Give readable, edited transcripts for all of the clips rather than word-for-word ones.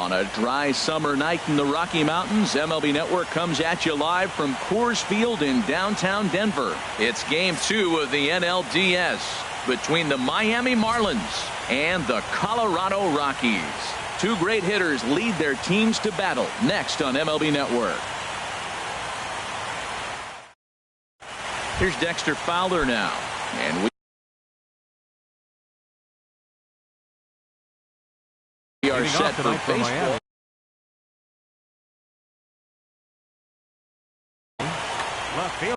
On a dry summer night in the Rocky Mountains, MLB Network comes at you live from Coors Field in downtown Denver. It's Game 2 of the NLDS between the Miami Marlins and the Colorado Rockies. Two great hitters lead their teams to battle next on MLB Network. Here's Dexter Fowler now, and we are set for baseball. Left field.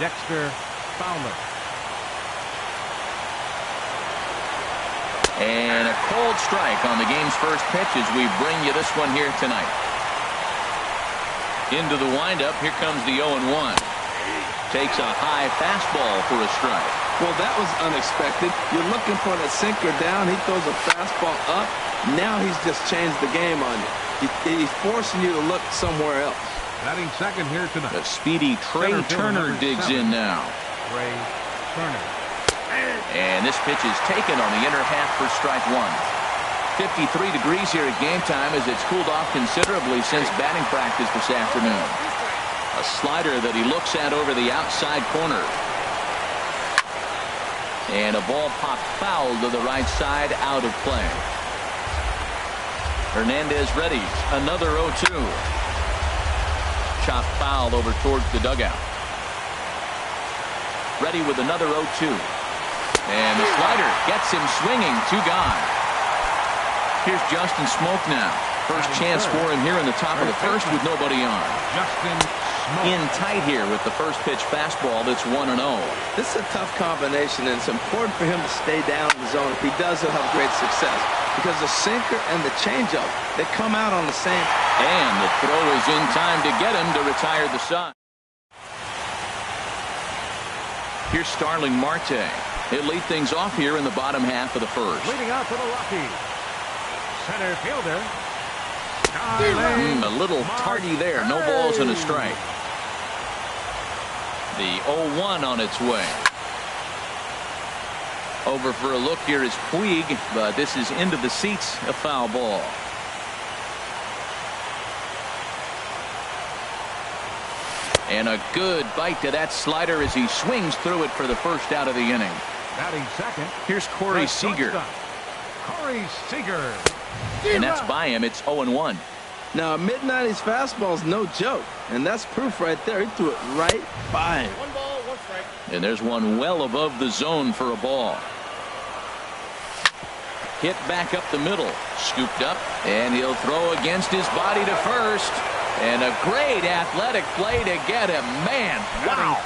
Dexter Fowler. And a cold strike on the game's first pitch as we bring you this one here tonight. Into the windup, here comes the 0-1. Takes a high fastball for a strike. Well, that was unexpected. You're looking for the sinker down. He throws a fastball up. Now he's just changed the game on you. He's forcing you to look somewhere else. Batting second here tonight. The speedy Trey Turner digs in now. Trey Turner. And this pitch is taken on the inner half for strike one. 53 degrees here at game time as it's cooled off considerably since batting practice this afternoon. A slider that he looks at over the outside corner. And a ball popped foul to the right side, out of play. Hernandez ready. Another 0-2. Chopped foul over towards the dugout. Ready with another 0-2. And the slider gets him swinging. Two gone. Here's Justin Smoke now. First chance for him here in the top of the first with nobody on. Justin Smoke. In tight here with the first pitch fastball that's 1-0. This is a tough combination, and it's important for him to stay down in the zone. If he does, he'll have great success. Because the sinker and the changeup, they come out on the same. And the throw is in time to get him to retire the side. Here's Starling Marte. He'll lead things off here in the bottom half of the first. Leading out for the Rockies. Center fielder. A little tardy there. No balls and a strike. The 0-1 on its way. Over for a look here is Puig, but this is into the seats, a foul ball. And a good bite to that slider as he swings through it for the first out of the inning. Batting second. Here's Corey Seager. Corey Seager. And that's by him. It's 0-1. Now, a mid-90s fastball is no joke, and that's proof right there. He threw it right by him. 1 ball, 1 strike. And there's one well above the zone for a ball. Hit back up the middle. Scooped up, and he'll throw against his body to first. And a great athletic play to get him. Man, wow.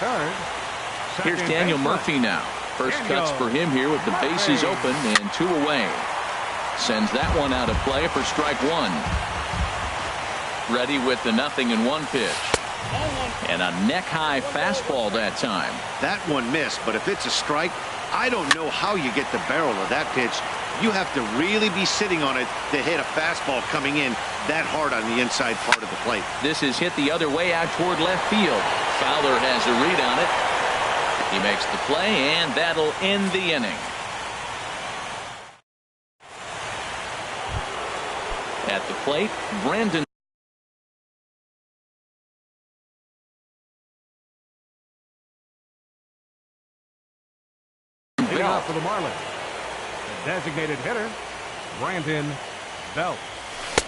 Here's Daniel Murphy now. First cuts for him here with the bases open and 2 away. Sends that one out of play for strike one. Ready with the 0-1 pitch. And a neck-high fastball that time. That one missed, but if it's a strike, I don't know how you get the barrel of that pitch. You have to really be sitting on it to hit a fastball coming in that hard on the inside part of the plate. This is hit the other way out toward left field. Fowler has a read on it. He makes the play, and that'll end the inning. At the plate, Brandon. Leading off for the Marlins. The designated hitter, Brandon Belt.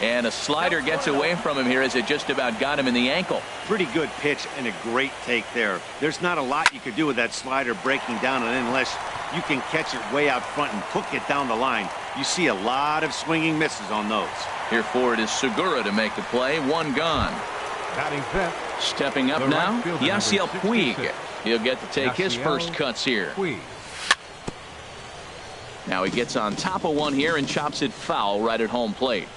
And a slider gets away from him here as it just about got him in the ankle. Pretty good pitch and a great take there. There's not a lot you could do with that slider breaking down, and unless you can catch it way out front and hook it down the line, you see a lot of swinging misses on those. Here for it is Segura to make the play. One gone. Batting fifth. Stepping up now, Yasiel Puig. He'll get to take his first cuts here. Puig. Now he gets on top of one here and chops it foul right at home plate.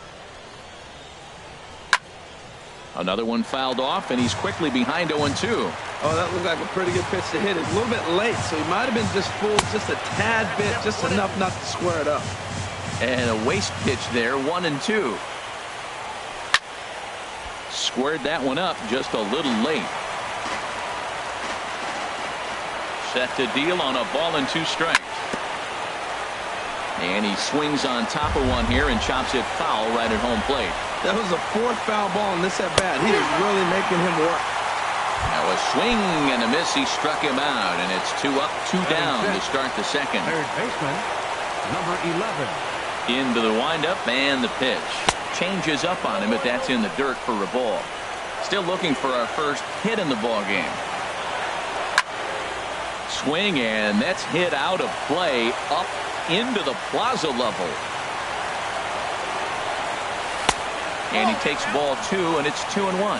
Another one fouled off, and he's quickly behind 0-2. Oh, that looked like a pretty good pitch to hit. It's a little bit late, so he might have been just fooled just a tad bit, just enough not to square it up. And a waste pitch there, 1-2. squared that one up just a little late. Set to deal on a ball and 2 strikes. And he swings on top of one here and chops it foul right at home plate. That was the 4th foul ball in this at bat. He is really making him work. Now a swing and a miss. He struck him out, and it's 2 up, 2 down to start the second. Third baseman, number 11. Into the windup and the pitch. Changes up on him, but that's in the dirt for a ball. Still looking for our first hit in the ball game. Swing, and that's hit out of play up into the plaza level. And he takes ball 2, and it's 2-1.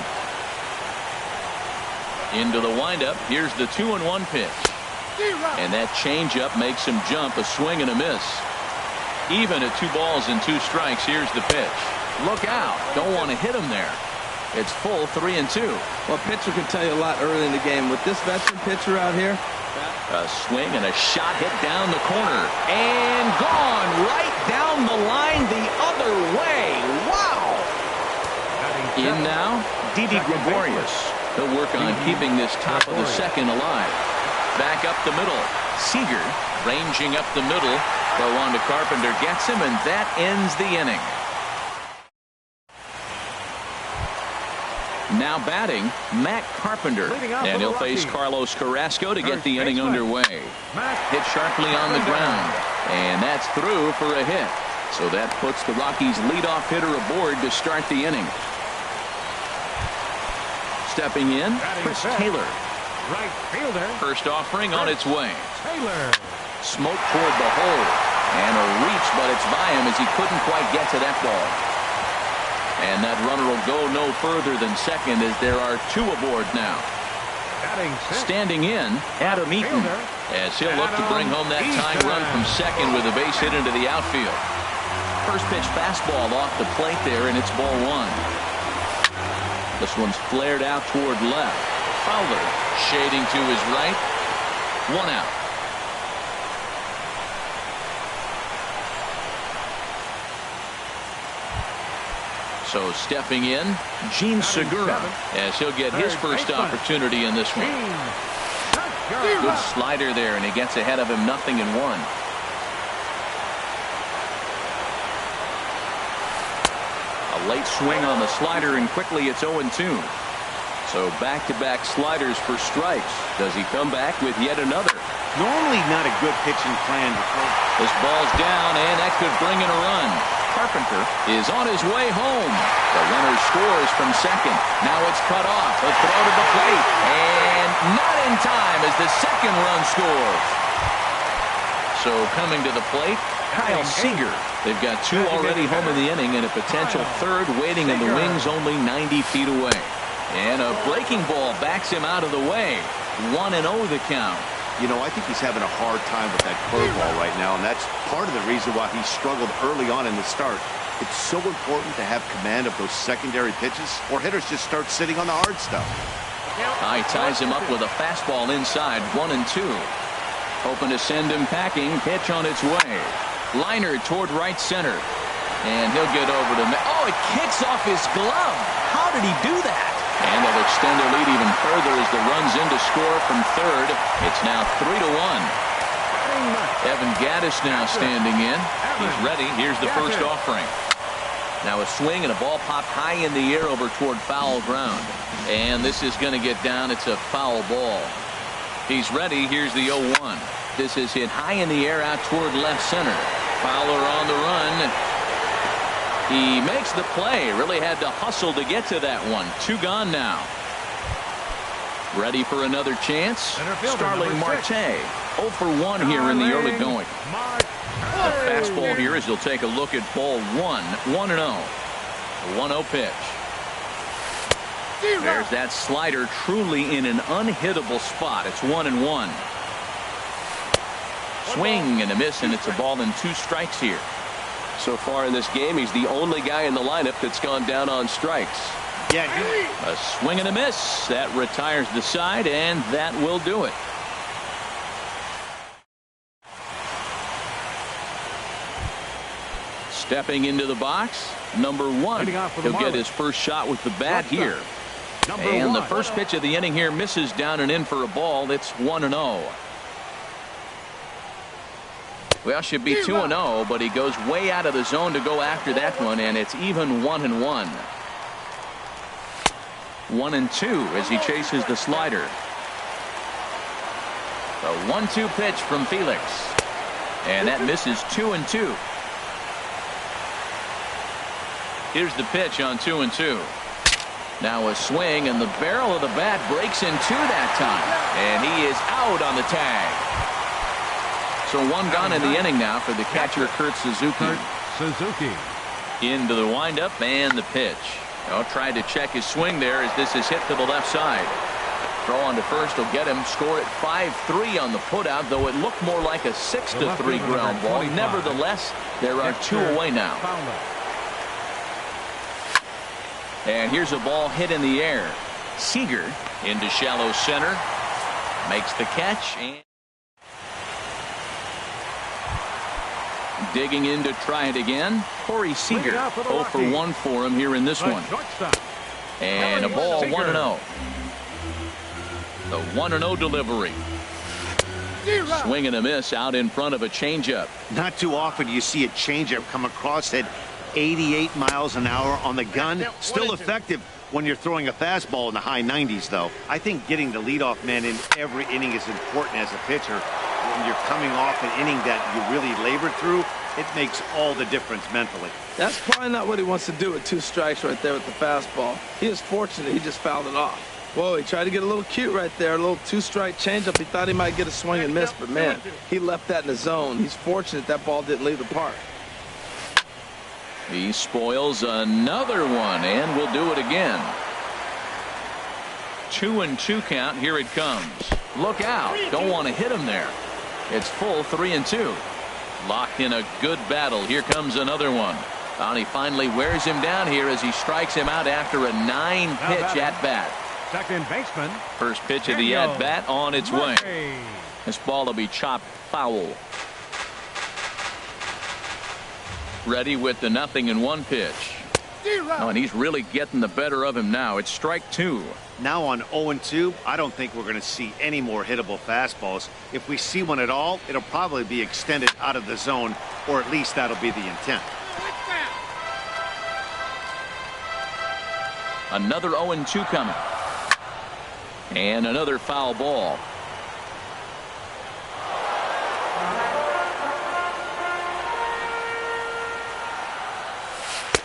Into the windup. Here's the 2-1 pitch. And that changeup makes him jump. A swing and a miss. Even at 2 balls and 2 strikes. Here's the pitch. Look out. Don't want to hit him there. It's full 3-2. Well, pitcher can tell you a lot early in the game. With this veteran pitcher out here, a swing and a shot hit down the corner. And gone right down the line the other way. Wow. In now, Didi Gregorius. He'll work on keeping this top of the second alive. Back up the middle. Seager ranging up the middle. Throw on to Carpenter. Gets him, and that ends the inning. Now batting, Matt Carpenter. And he'll face Carlos Carrasco to get the inning underway. Hit sharply on the ground. And that's through for a hit. So that puts the Rockies' leadoff hitter aboard to start the inning. Stepping in, Chris Taylor. Right fielder. First offering on its way. Taylor. Smoke toward the hole. And a reach, but it's by him as he couldn't quite get to that ball. And that runner will go no further than second as there are 2 aboard now. Standing in, Adam Eaton, as he'll look to bring home that tying run from second with a base hit into the outfield. First pitch fastball off the plate there, and it's ball 1. This one's flared out toward left. Fowler shading to his right. 1 out. So stepping in, Gene Segura, as he'll get his first opportunity in this one. Good slider there, and he gets ahead of him 0-1. A late swing on the slider, and quickly it's 0-2. So back-to-back sliders for strikes. Does he come back with yet another? Normally not a good pitching plan. This ball's down, and that could bring in a run. Carpenter is on his way home. The runner scores from second. Now it's cut off. A throw to the plate. And not in time as the second run scores. So coming to the plate, Kyle Seager. They've got 2 already home in the inning and a potential third waiting in the wings only 90 feet away. And a breaking ball backs him out of the way. 1-0 the count. You know, I think he's having a hard time with that curveball right now, and that's part of the reason why he struggled early on in the start. It's so important to have command of those secondary pitches, or hitters just start sitting on the hard stuff. High ties him up with a fastball inside, 1-2. Hoping to send him packing. Pitch on its way. Liner toward right center. And he'll get over to... Oh, it kicks off his glove. How did he do that? And they'll extend their lead even further as the run's in to score from third. It's now 3-1. Evan Gaddis now standing in. He's ready. Here's the first offering. Now a swing and a ball popped high in the air over toward foul ground. And this is going to get down. It's a foul ball. He's ready. Here's the 0-1. This is hit high in the air out toward left center. Fowler on the run. He makes the play. Really had to hustle to get to that one. 2 gone now. Ready for another chance. Starling Marte. 0 for 1 here in the early going. The fastball here as he'll take a look at ball 1. 1-0. 1-0 pitch. There's that slider truly in an unhittable spot. It's 1-1. Swing and a miss, and it's a ball and 2 strikes here. So far in this game, he's the only guy in the lineup that's gone down on strikes. Yeah. A swing and a miss. That retires the side, and that will do it. Stepping into the box, number 1. He'll get his first shot with the bat here. And the first pitch of the inning here misses down and in for a ball. It's 1-0. Well, should be 2-0, but he goes way out of the zone to go after that one, and it's even 1-1. 1-2 as he chases the slider. The 1-2 pitch from Felix, and that misses 2-2. Here's the pitch on 2-2. Now a swing, and the barrel of the bat breaks in two that time, and he is out on the tag. So one gone in the inning now for the catcher, Kurt Suzuki. Into the windup and the pitch. Tried to check his swing there as this is hit to the left side. Throw on to first will get him. Score at 5-3 on the putout, though it looked more like a 6-3 ground ball. Nevertheless, there are 2 away now. And here's a ball hit in the air. Seager into shallow center. Makes the catch. And digging in to try it again. Corey Seager 0 for 1 for him here in this one. And a ball 1-0. The 1-0 delivery. Swing and a miss out in front of a changeup. Not too often you see a changeup come across at 88 miles an hour on the gun. Still effective when you're throwing a fastball in the high 90s, though. I think getting the leadoff man in every inning is important as a pitcher. When you're coming off an inning that you really labored through, it makes all the difference mentally. That's probably not what he wants to do with 2 strikes right there with the fastball. He is fortunate he just fouled it off. Whoa, he tried to get a little cute right there, a little 2-strike changeup. He thought he might get a swing and miss, but man, he left that in the zone. He's fortunate that ball didn't leave the park. He spoils another one, and will do it again. 2-2 count. Here it comes. Look out. Don't want to hit him there. It's full 3-2. Locked in a good battle. Here comes another one. And he finally wears him down here as he strikes him out after a 9-pitch at-bat. Second baseman. First pitch of the at-bat on its way. This ball will be chopped foul. Ready with the 0-1 pitch. Oh, and he's really getting the better of him now. It's strike 2. Now on 0-2, I don't think we're going to see any more hittable fastballs. If we see one at all, it'll probably be extended out of the zone, or at least that'll be the intent. Another 0-2 coming. And another foul ball.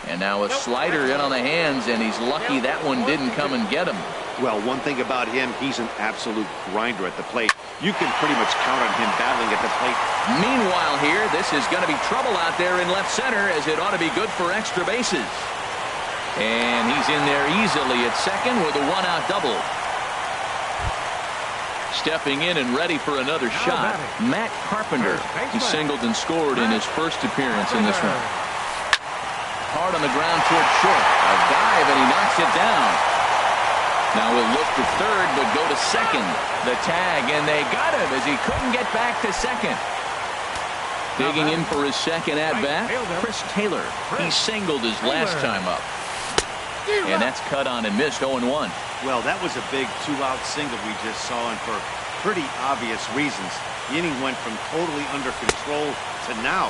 And now a slider in on the hands, and he's lucky that one didn't come and get him. Well, one thing about him, he's an absolute grinder at the plate. You can pretty much count on him battling at the plate. Meanwhile here, this is going to be trouble out there in left center, as it ought to be good for extra bases. And he's in there easily at second with a 1-out double. Stepping in and ready for another shot, Matt Carpenter. He singled and scored in his first appearance in this one. Hard on the ground toward short. A dive, and he knocks it down. Now we'll look to third, but go to second. The tag, and they got him as he couldn't get back to second. Digging in for his second at-bat, Chris Taylor. He singled his last time up. And that's cut on and missed 0-1. Well, that was a big 2-out single we just saw, and for pretty obvious reasons. The inning went from totally under control to now.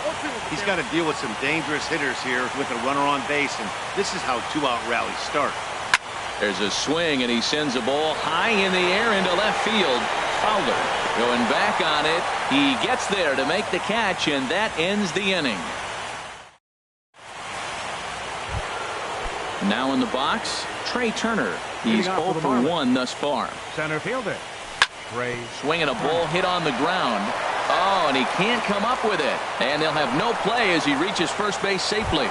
He's got to deal with some dangerous hitters here with a runner on base, and this is how 2-out rallies start. There's a swing, and he sends a ball high in the air into left field. Fowler going back on it. He gets there to make the catch, and that ends the inning. Now in the box, Trey Turner. He's 0 for 1 thus far. Center fielder. Trey. Swinging a ball hit on the ground. Oh, and he can't come up with it. And they'll have no play as he reaches first base safely.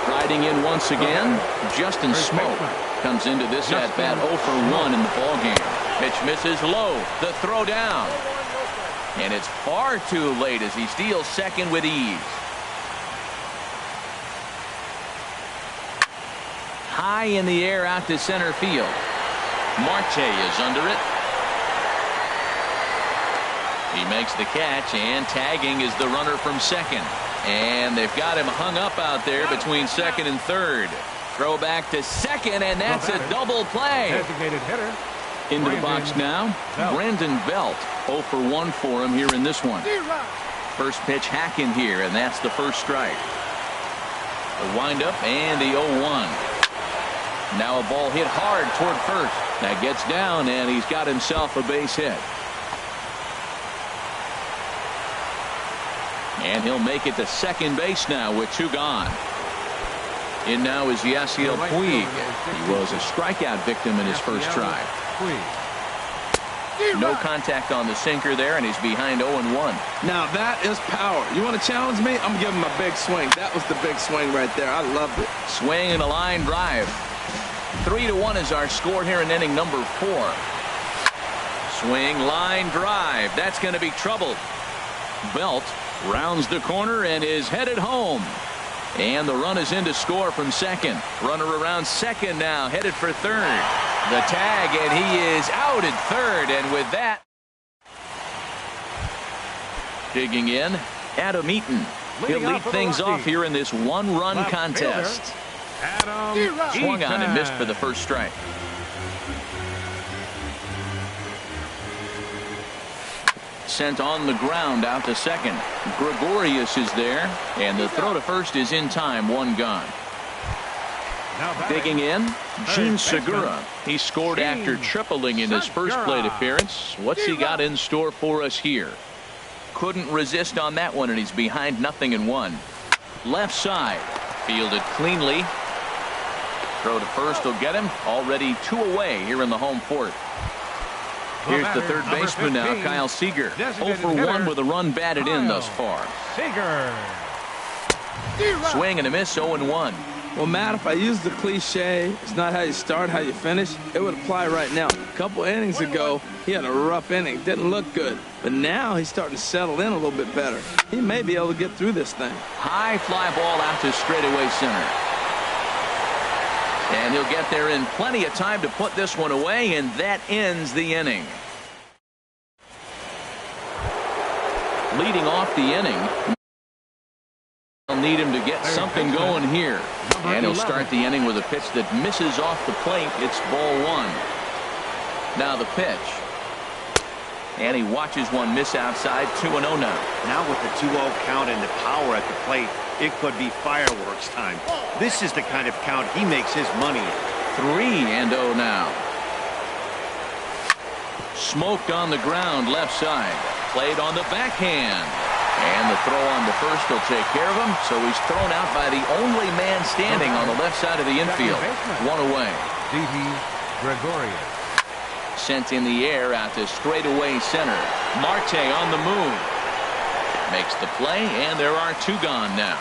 Striding in once again, Justin Smoke comes into this at-bat 0 for 1 in the ballgame. Pitch misses low. The throw down. And it's far too late as he steals second with ease. High in the air out to center field. Marte is under it. He makes the catch, and tagging is the runner from second. And they've got him hung up out there between second and third. Throw back to second, and that's a double play. Designated hitter. Into the box now, Brandon Belt. 0 for 1 for him here in this one. First pitch hacking here, and that's the first strike. The windup and the 0-1. Now a ball hit hard toward first. That gets down, and he's got himself a base hit. And he'll make it to second base now with 2 gone. In now is Yasiel Puig. He was a strikeout victim in his first try. No contact on the sinker there, and he's behind 0-1. Now that is power. You want to challenge me? I'm giving him a big swing. That was the big swing right there. I loved it. Swing and a line drive. 3-1 is our score here in inning number 4. Swing, line drive. That's going to be trouble. Belt rounds the corner and is headed home. And the run is in to score from second. Runner around second now, headed for third. The tag, and he is out at third. And with that, digging in, Adam Eaton. He'll lead things off here in this 1-run contest. Swung on and missed for the first strike. Sent on the ground out to second. Gregorius is there, and the throw to first is in time. 1 gone. Digging in, Gene Segura. He scored after tripling in his first plate appearance. What's he got in store for us here? Couldn't resist on that one, and he's behind 0-1. Left side, fielded cleanly. Throw to first will get him. Already 2 away here in the home fourth. Here's the third baseman now, Kyle Seager. 0 for 1 with a run batted in thus far. Swing and a miss, 0-1. Well, Matt, if I used the cliche, it's not how you start, how you finish, it would apply right now. A couple innings ago, he had a rough inning. Didn't look good. But now he's starting to settle in a little bit better. He may be able to get through this thing. High fly ball out to straightaway center. And he'll get there in plenty of time to put this one away, and that ends the inning. Leading off the inning, they'll need him to get something going here. And he'll start the inning with a pitch that misses off the plate. It's ball 1. Now the pitch. And he watches one miss outside. 2-0 now. Now with the 2-0 count and the power at the plate, it could be fireworks time. This is the kind of count he makes his money. 3-0 now. Smoked on the ground left side. Played on the backhand. And the throw on the first will take care of him. So he's thrown out by the only man standing on the left side of the infield. 1 away. Gregorius. Sent in the air out to straightaway center. Marte on the move. Makes the play, and there are 2 gone now.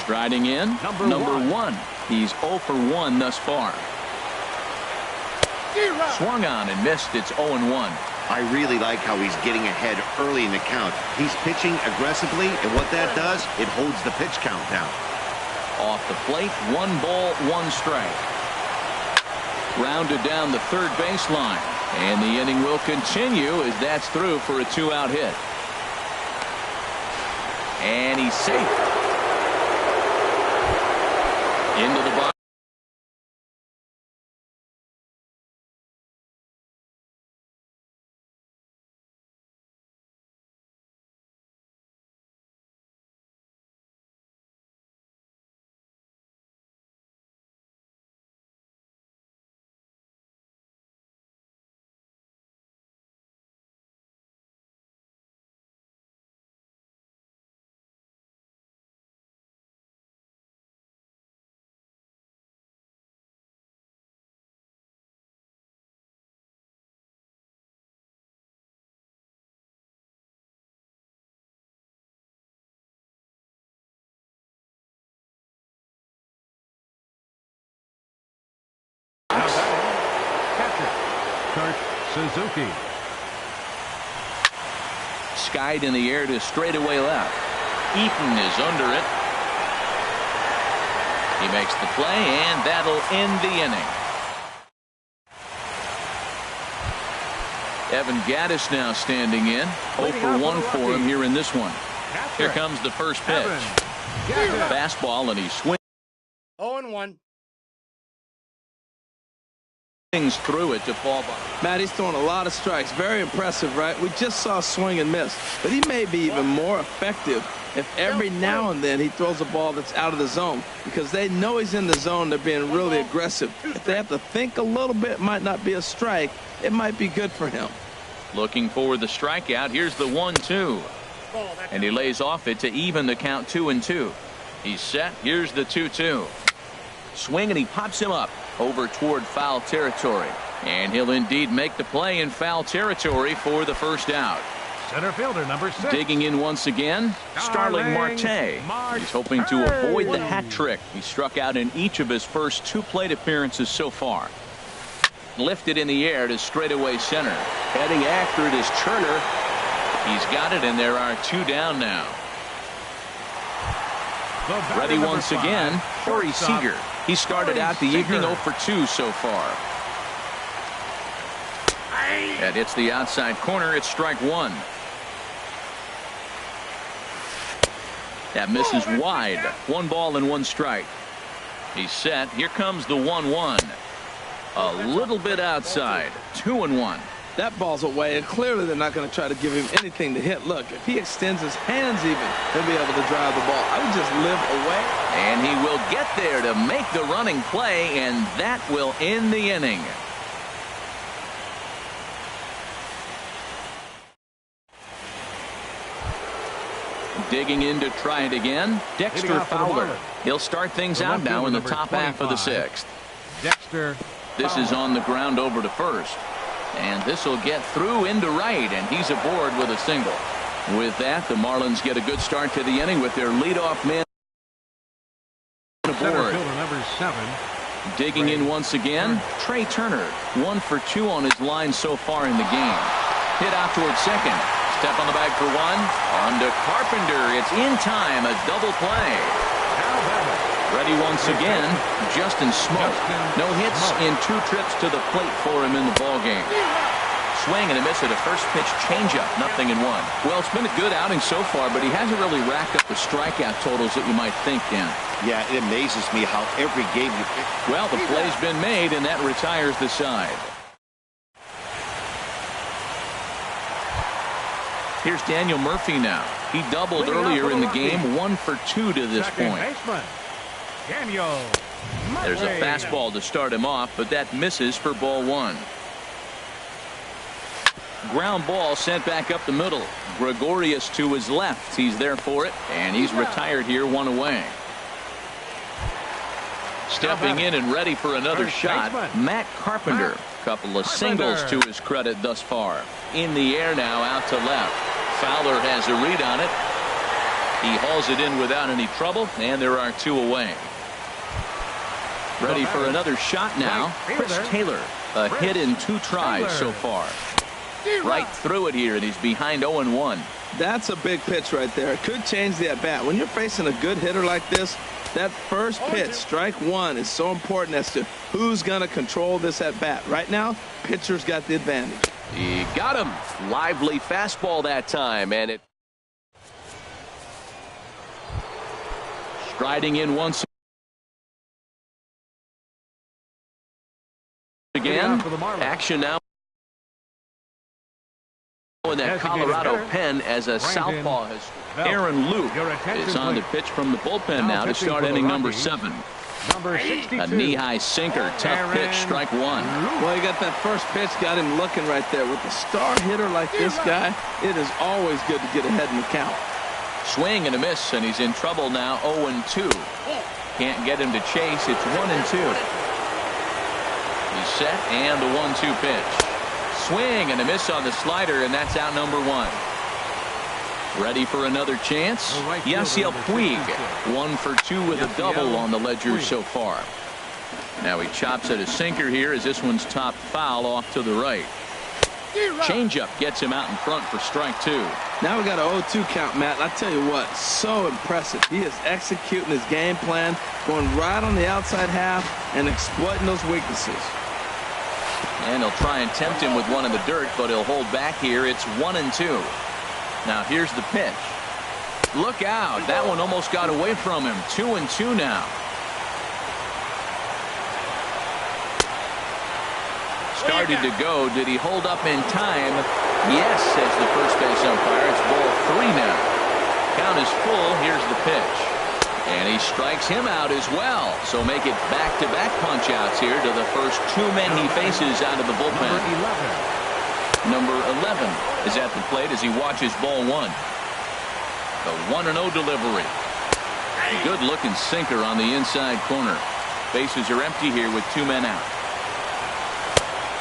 Striding in, number 1. He's 0 for 1 thus far. Swung on and missed. It's 0-1. I really like how he's getting ahead early in the count. He's pitching aggressively, and what that does, it holds the pitch count down. Off the plate, 1 ball, 1 strike. Rounded down the third baseline, and the inning will continue as that's through for a 2-out hit. And he's safe. Into the box. Suzuki. Skied in the air to straightaway left. Eaton is under it. He makes the play, and that'll end the inning. Evan Gattis now standing in. 0 for 1 for him here in this one. Here comes the first pitch. Fastball, and he swings 0-1. through it to fall by. Matt, he's throwing a lot of strikes. Very impressive, right? We just saw a swing and miss. But he may be even more effective if every now and then he throws a ball that's out of the zone, because they know he's in the zone. They're being really aggressive. If they have to think a little bit, it might not be a strike. It might be good for him. Looking for the strikeout. Here's the 1-2. And he lays off it to even the count 2-2. He's set. Here's the 2-2. Swing, and he pops him up over toward foul territory. And he'll indeed make the play in foul territory for the first out. Center fielder number 6. Digging in once again, Starling Marte. He's hoping to avoid the hat trick. He struck out in each of his first 2 plate appearances so far. Lifted in the air to straightaway center. Heading after it is Turner. He's got it, and there are 2 down now. Ready once again, Corey Seager. He started out the evening 0 for 2 so far. That hits the outside corner. It's strike 1. That misses wide. 1 ball and 1 strike. He's set. Here comes the 1-1. A little bit outside. 2-1. That ball's away, and clearly they're not going to try to give him anything to hit. Look, if he extends his hands even, he'll be able to drive the ball. I would just live away. And he will get there to make the running play, and that will end the inning. Digging in to try it again, Dexter Fowler. He'll start things out now in the top half of the 6th. Dexter. This is on the ground over to first. And this will get through into right, and he's aboard with a single. With that, the Marlins get a good start to the inning with their leadoff man aboard. Number 7. Digging in once again, Trey Turner. 1 for 2 on his line so far in the game. Hit out towards second. Step on the bag for 1. On to Carpenter. It's in time. A double play. Ready once again, Justin Smoke. No hits in 2 trips to the plate for him in the ballgame. Swing and a miss at a first pitch changeup. 0-1. Well, it's been a good outing so far, but he hasn't really racked up the strikeout totals that you might think, Dan. Yeah, it amazes me how every game you pick. Well, the play's been made, and that retires the side. Here's Daniel Murphy now. He doubled earlier in the game. 1 for 2 to this point. There's a fastball to start him off, but that misses for ball 1. Ground ball sent back up the middle. Gregorius to his left. He's there for it, and he's retired here, 1 away. Stepping in and ready for another shot, Matt Carpenter. Couple of singles to his credit thus far. In the air now, out to left. Fowler has a read on it. He hauls it in without any trouble, and there are 2 away. Ready for another shot now. Chris Taylor. A hit in 2 tries so far. Right through it here, and he's behind 0-1. That's a big pitch right there. It could change the at-bat. When you're facing a good hitter like this, that first pitch, strike 1, is so important as to who's going to control this at-bat. Right now, pitcher's got the advantage. He got him. Lively fastball that time, and it striding in once again. Action now in that Colorado pen as a southpaw has. Aaron Luke is on the pitch from the bullpen now to start inning number 7. A knee-high sinker, tough pitch, strike 1. Well, he got that first pitch, got him looking right there. With a star hitter like this guy, it is always good to get ahead in the count. Swing and a miss, and he's in trouble now. 0-2. Can't get him to chase. It's 1-2. He's set, and the 1-2 pitch. Swing and a miss on the slider, and that's out number 1. Ready for another chance? Yasiel Puig. 1 for 2 with a double on the ledger so far. Now he chops at a sinker here as this one's top foul off to the right. Changeup gets him out in front for strike 2. Now we got an 0-2 count, Matt. And I tell you what, so impressive. He is executing his game plan, going right on the outside half and exploiting those weaknesses. And he'll try and tempt him with one in the dirt, but he'll hold back here. It's 1-2. Now here's the pitch. Look out. That one almost got away from him. 2-2 now. Started to go. Did he hold up in time? Yes, says the first base umpire. It's ball 3 now. Count is full. Here's the pitch. And he strikes him out as well. So make it back-to-back punch-outs here to the first 2 men he faces out of the bullpen. Number 11 is at the plate as he watches ball 1. The 1-0 delivery. Good-looking sinker on the inside corner. Bases are empty here with 2 men out.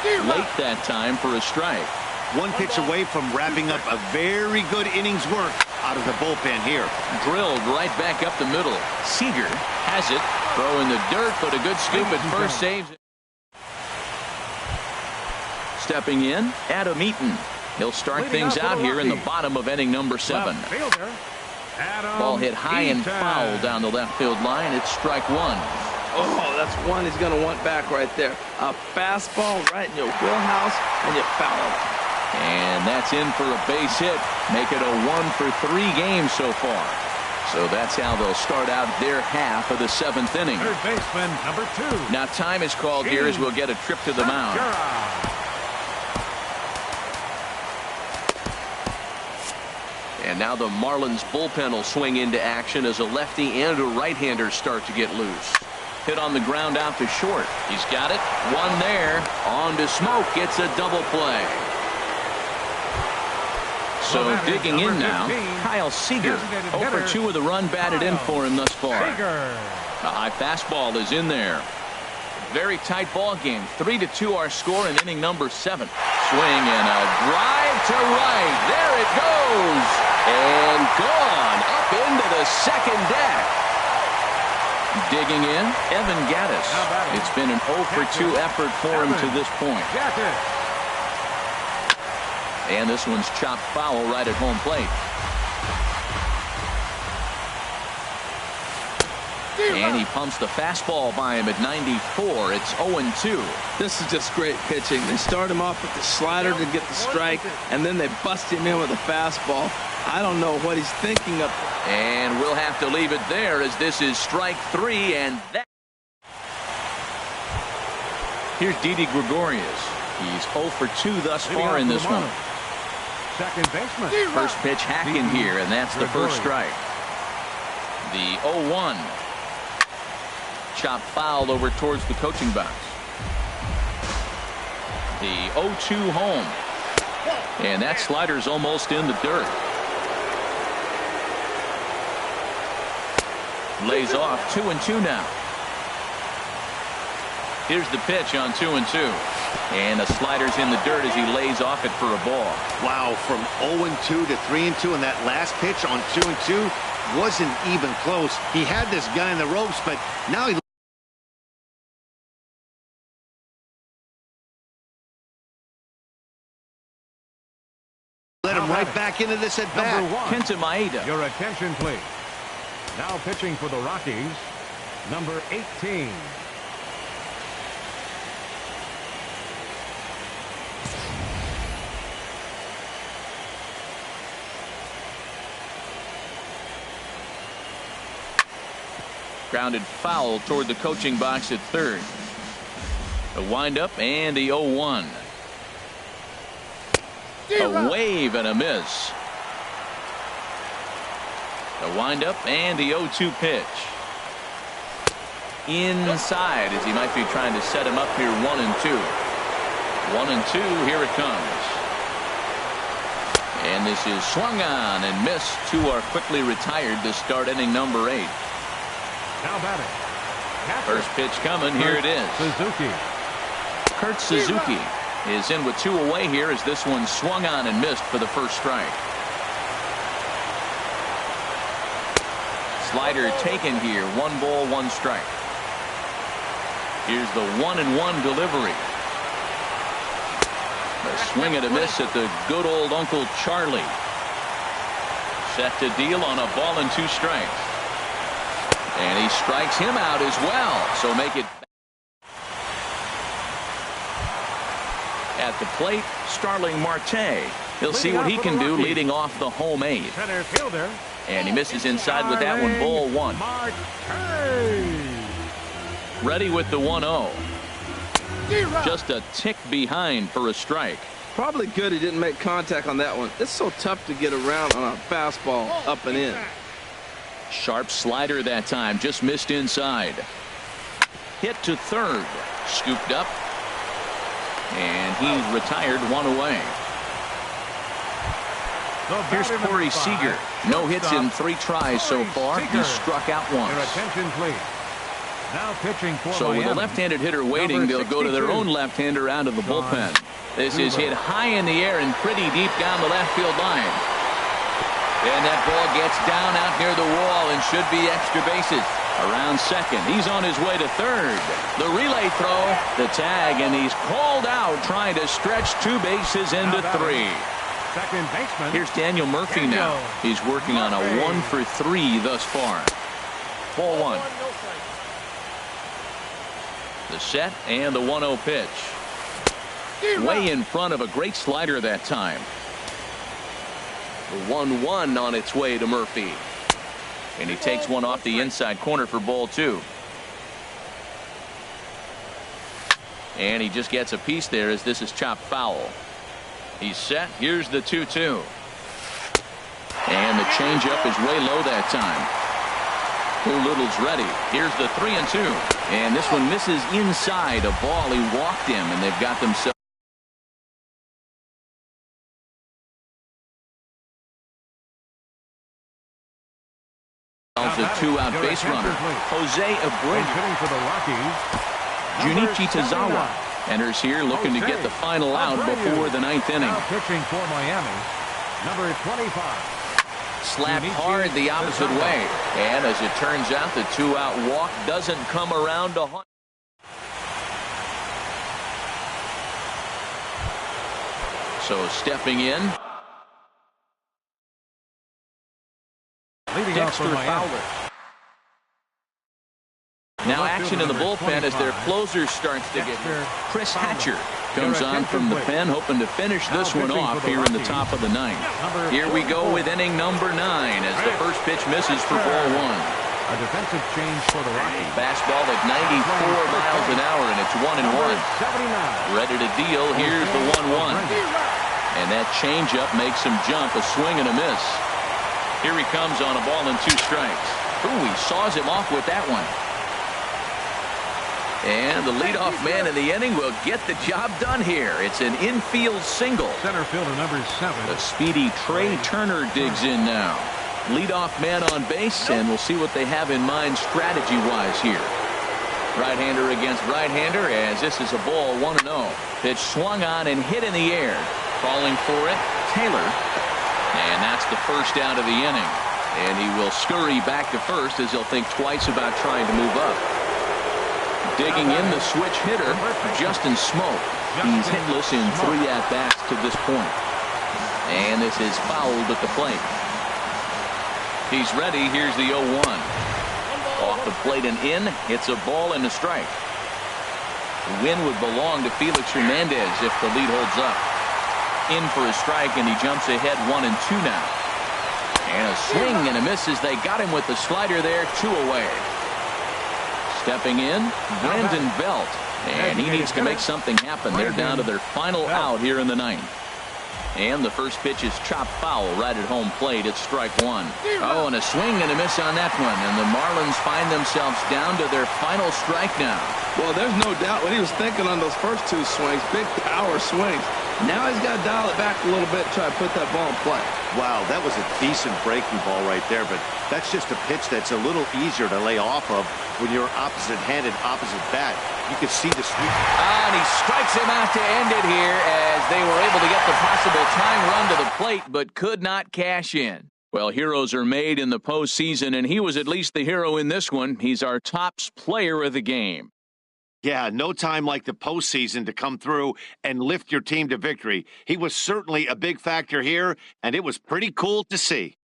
Late that time for a strike. 1 pitch away from wrapping up a very good innings work out of the bullpen here. Drilled right back up the middle. Seager has it. Throw in the dirt, but a good scoop at first saves it. Stepping in, Adam Eaton. He'll start things out here in the bottom of inning number 7. Ball hit high and foul down the left field line. It's strike 1. Oh, that's one he's going to want back right there. A fastball right in your wheelhouse, and you foul it. And that's in for a base hit. Make it a 1-for-3 game so far. So that's how they'll start out their half of the 7th inning. Third baseman, number 2. Now time is called here as we'll get a trip to the mound. And now the Marlins bullpen will swing into action as a lefty and a right-hander start to get loose. Hit on the ground out to short. He's got it. 1 there. On to Smoke. It's a double play. So digging in now, Kyle Seager. 0 for 2 with a run batted in for him thus far. A high fastball is in there. Very tight ball game. 3-2 our score in inning number 7. Swing and a drive to right. There it goes. And gone up into the second deck. Digging in, Evan Gattis. It's been an 0 for 2 effort for him to this point. And this one's chopped foul right at home plate. And he pumps the fastball by him at 94. It's 0-2. This is just great pitching. They start him off with the slider to get the strike, and then they bust him in with a fastball. I don't know what he's thinking of. And we'll have to leave it there as this is strike 3, and that. Here's Didi Gregorius. He's 0 for 2 thus far in this one. Second baseman. First pitch hack in here, and that's the first strike. The 0-1. Chop foul over towards the coaching box. The 0-2 home. And that slider's almost in the dirt. Lays off. 2-2 now. Here's the pitch on 2-2. And the slider's in the dirt as he lays off it for a ball. Wow, from 0-2 to 3-2, and that last pitch on 2-2 wasn't even close. He had this guy in the ropes, but now he let him right back into this at bat. Kenta Maeda. Your attention, please. Now pitching for the Rockies, number 18. Grounded foul toward the coaching box at third. A windup and the 0-1. A wave and a miss. A windup and the 0-2 pitch. Inside as he might be trying to set him up here. 1-2. 1-2. Here it comes. And this is swung on and missed. 2 are quickly retired to start inning number 8. Now batting. First pitch coming. Here it is. Suzuki. Kurt Suzuki is in with 2 away here as this one swung on and missed for the first strike. Slider taken here. 1 ball, 1 strike. Here's the 1-1 delivery. A swing and a miss at the good old Uncle Charlie. Set to deal on a ball and 2 strikes. And he strikes him out as well. So make it at the plate, Starling Marte. He'll see what he can do leading off the home 8th. Center fielder, And he misses inside with that one. Ball one. Ready with the 1-0. Just a tick behind for a strike. Probably good he didn't make contact on that one. It's so tough to get around on a fastball up and in. Sharp slider that time. Just missed inside. Hit to third. Scooped up. And he's retired, one away. Here's Corey Seager. No hits in 3 tries so far. He's struck out once. Attention, please. Now pitching for So with a left-handed hitter waiting, they'll go to their own left-hander out of the bullpen. This is hit high in the air and pretty deep down the left field line. And that ball gets down out near the wall and should be extra bases. Around second. He's on his way to third. The relay throw, the tag, and he's called out trying to stretch 2 bases into 3. Second baseman. Here's Daniel Murphy now. He's working on a 1 for 3 thus far. Ball 1. The set and the 1-0 pitch. Way in front of a great slider that time. The 1-1 on its way to Murphy. And he takes one off the inside corner for ball 2. And he just gets a piece there as this is chopped foul. He's set. Here's the 2-2. And the changeup is way low that time. Little's ready. Here's the 3-2. And this one misses inside a ball. He walked him, and they've got themselves a 2-out base runner. Jose Abreu. Junichi Tazawa enters here looking to get the final out before the 9th inning. Now pitching for Miami, number 25. Slapped hard the opposite way. And as it turns out, the 2-out walk doesn't come around to haunt. So stepping in, Dexter Fowler. Now action in the bullpen as their closer starts to get. Chris Hatcher comes on from the pen, hoping to finish this one off here in the top of the 9th. Here we go with inning number 9 as the first pitch misses for ball 1. A defensive change for the Rockies. Fastball at 94 miles an hour, and it's 1-1. Ready to deal. Here's the 1-1. And that changeup makes him jump, a swing and a miss. Here he comes on a ball and 2 strikes. Ooh, he saws him off with that one. And the leadoff man in the inning will get the job done here. It's an infield single. Center fielder number 7. The speedy Trey Turner digs in now. Leadoff man on base, and we'll see what they have in mind strategy-wise here. Right-hander against right-hander as this is a ball 1-0. Pitch swung on and hit in the air. Calling for it, Taylor. And that's the first out of the inning. And he will scurry back to first as he'll think twice about trying to move up. Digging in the switch hitter, Justin Smoke. He's hitless in 3 at-bats to this point. And this is fouled at the plate. He's ready. Here's the 0-1. Off the plate and in. It's a ball and a strike. The win would belong to Felix Hernandez if the lead holds up. In for a strike, and he jumps ahead 1-2 now. And a swing and a miss as they got him with the slider there, 2 away. Stepping in, Brandon Belt. And he needs to make something happen. They're down to their final out here in the 9th. And the first pitch is chopped foul right at home plate. It's strike 1. Oh, and a swing and a miss on that one. And the Marlins find themselves down to their final strike now. Well, there's no doubt what he was thinking on those first 2 swings. Big power swings. Now he's got to dial it back a little bit and try to put that ball in play. Wow, that was a decent breaking ball right there, but that's just a pitch that's a little easier to lay off of when you're opposite-handed, opposite bat. You can see the sweep. And he strikes him out to end it here as they were able to get the possible tying run to the plate, but could not cash in. Well, heroes are made in the postseason, and he was at least the hero in this one. He's our top player of the game. Yeah, no time like the postseason to come through and lift your team to victory. He was certainly a big factor here, and it was pretty cool to see.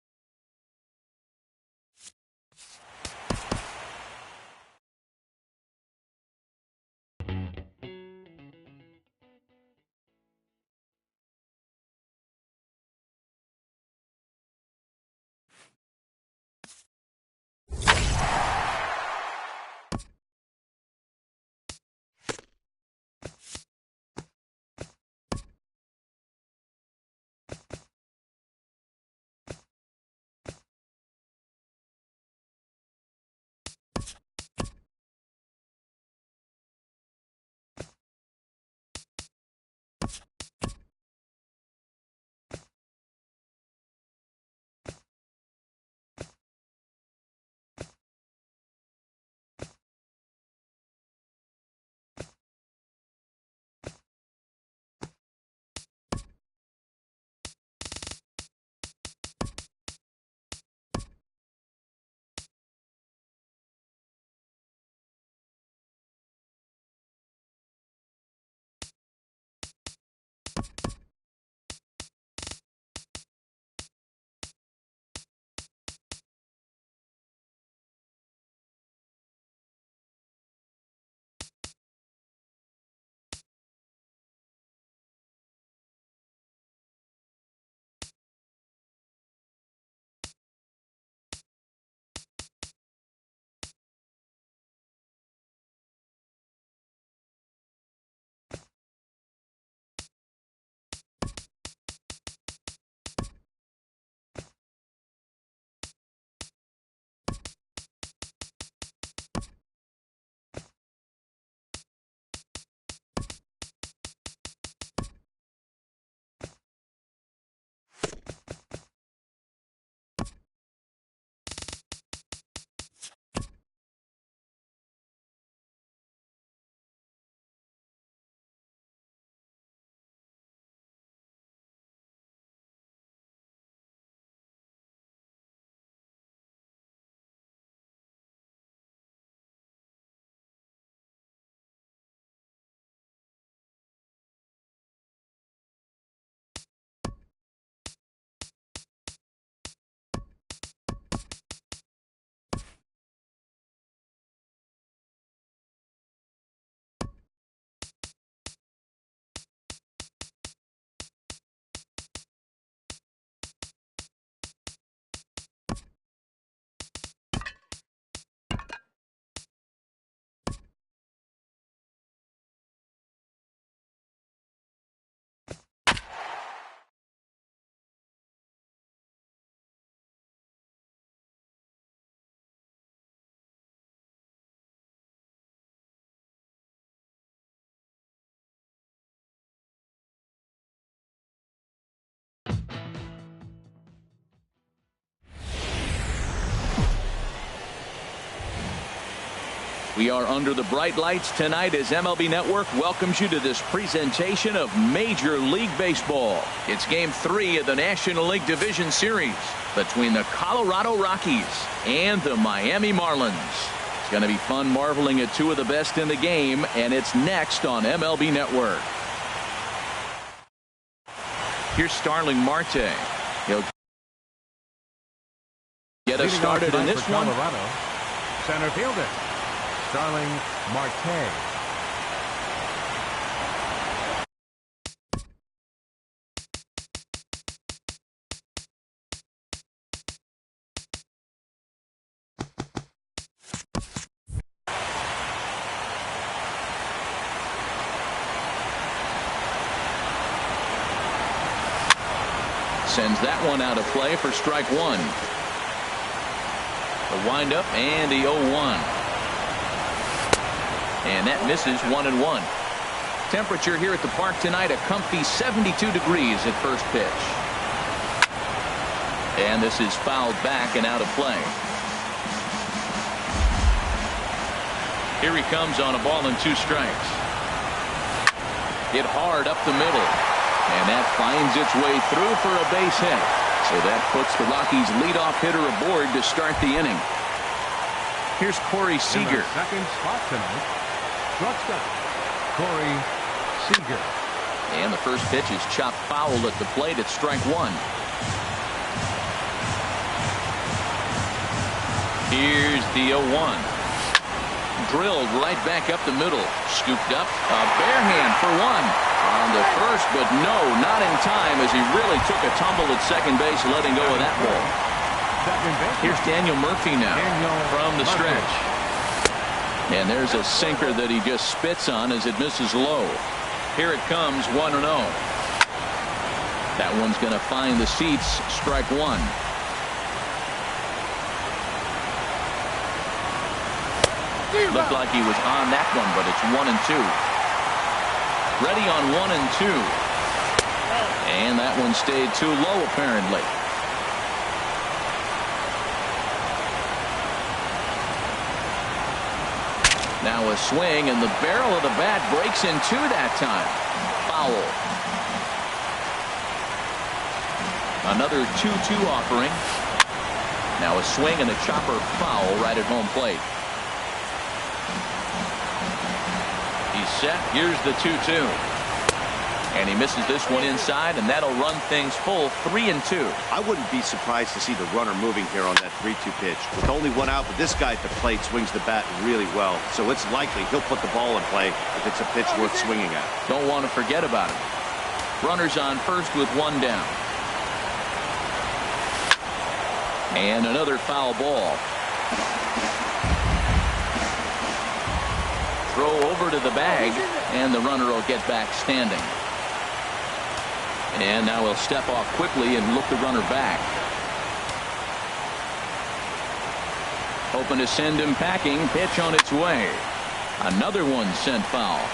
We are under the bright lights tonight as MLB Network welcomes you to this presentation of Major League Baseball. It's Game 3 of the National League Division Series between the Colorado Rockies and the Miami Marlins. It's going to be fun marveling at two of the best in the game, and it's next on MLB Network. Here's Starling Marte. He'll get us started in this one. Colorado, center fielder Starling Marte. Sends that one out of play for strike one. The windup and the 0-1. And that misses 1-1. Temperature here at the park tonight, a comfy 72 degrees at first pitch. And this is fouled back and out of play. Here he comes on a ball and 2 strikes. Hit hard up the middle. And that finds its way through for a base hit. So that puts the Rockies leadoff hitter aboard to start the inning. Here's Corey Seager. Second spot tonight. Shortstop Corey Seager. And the first pitch is chopped foul at the plate at strike one. Here's the 0-1. Drilled right back up the middle. Scooped up. A bare hand for one. On the first, but no, not in time as he really took a tumble at second base, letting go of that ball. Here's Daniel Murphy now from the stretch. And there's a sinker that he just spits on as it misses low. Here it comes, 1-0. That one's going to find the seats, strike one. Looked like he was on that one, but it's 1-2. Ready on 1 and 2. And that one stayed too low, apparently. Now a swing, and the barrel of the bat breaks in two that time. Foul. Another 2-2 offering. Now a swing and a chopper foul right at home plate. Set. Here's the 2-2. And he misses this one inside, and that'll run things full 3-2. I wouldn't be surprised to see the runner moving here on that 3-2 pitch. With only one out, but this guy at the plate swings the bat really well. So it's likely he'll put the ball in play if it's a pitch worth swinging at. Don't want to forget about it. Runners on first with one down. And another foul ball. Throw over to the bag, and the runner will get back standing. And now he'll step off quickly and look the runner back. Hoping to send him packing. Pitch on its way. Another one sent foul.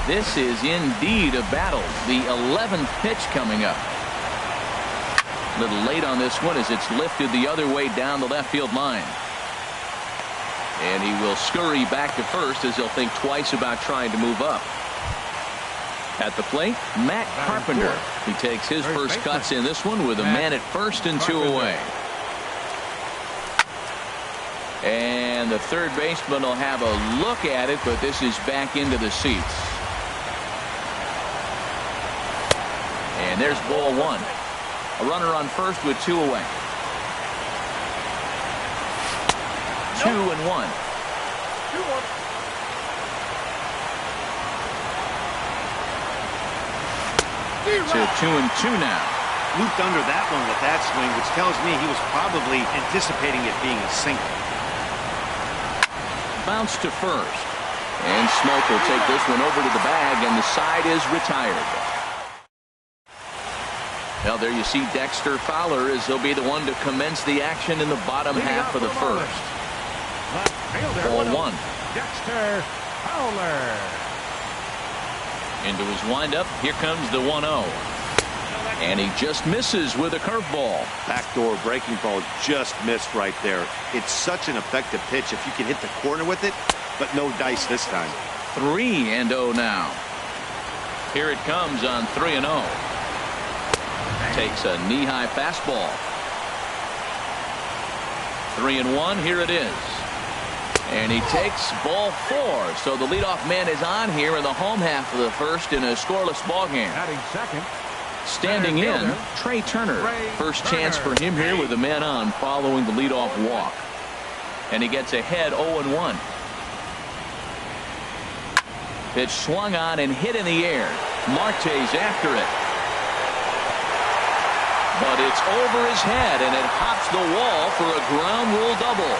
This is indeed a battle. The 11th pitch coming up. A little late on this one as it's lifted the other way down the left field line. And he will scurry back to first as he'll think twice about trying to move up. At the plate, Matt Carpenter. He takes his first cuts in this one with a man at first and 2 away. And the third baseman will have a look at it, but this is back into the seats. And there's ball one. A runner on first with 2 away. 2-1. To 2-2 now. Looped under that one with that swing, which tells me he was probably anticipating it being a single. Bounce to first. And Smoke will take this one over to the bag, and the side is retired. Well, there you see Dexter Fowler as he'll be the one to commence the action in the bottom half of the first. Ball one. Dexter Fowler. Into his windup. Here comes the 1-0. And he just misses with a curveball. Backdoor breaking ball just missed right there. It's such an effective pitch. If you can hit the corner with it, but no dice this time. 3-0 now. Here it comes on 3-0. Takes a knee-high fastball. 3-1. Here it is. And he takes ball 4. So the leadoff man is on here in the home half of the first in a scoreless ball game. Batting second. Standing in, Trey Turner. First chance for him here with a man on following the leadoff walk. And he gets ahead 0-1. Pitch swung on and hit in the air. Marte's after it. But it's over his head, and it hops the wall for a ground rule double.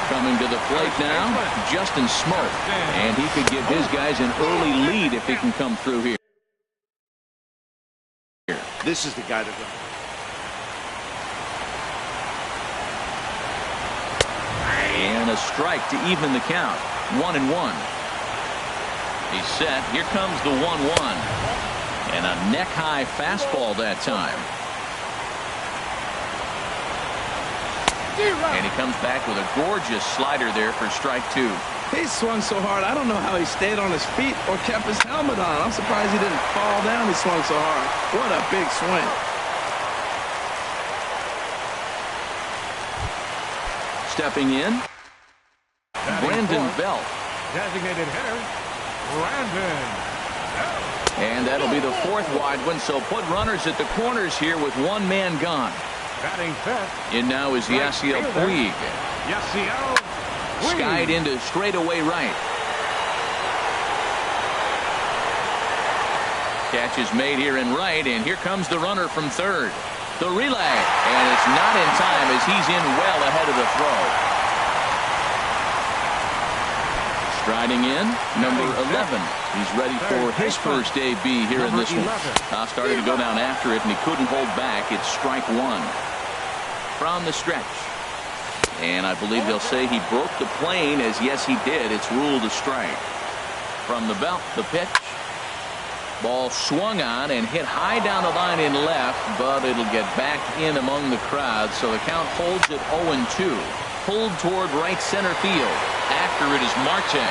Coming to the plate now, Justin Smoke. And he could give his guys an early lead if he can come through here. This is the guy that... And a strike to even the count. 1-1. He's set. Here comes the 1-1. And a neck-high fastball that time. And he comes back with a gorgeous slider there for strike 2. He swung so hard, I don't know how he stayed on his feet or kept his helmet on. I'm surprised he didn't fall down. He swung so hard. What a big swing. Stepping in, Brandon Belt. Designated hitter, Brandon Belt. And that'll be the 4th wide one, so put runners at the corners here with one man gone. Batting fifth. In now is Yasiel Puig. Yasiel Puig. Skied into straightaway right. Catch is made here in right, and here comes the runner from third. The relay, and it's not in time as he's in well ahead of the throw. Striding in, number 11. He's ready for his first AB here in this one. Started to go down after it, and he couldn't hold back. It's strike 1. From the stretch. And I believe they'll say he broke the plane, as yes he did. It's ruled a strike. From the belt, the pitch. Ball swung on and hit high down the line in left, but it'll get back in among the crowd, so the count holds at 0-2. Pulled toward right center field. After it is Marte.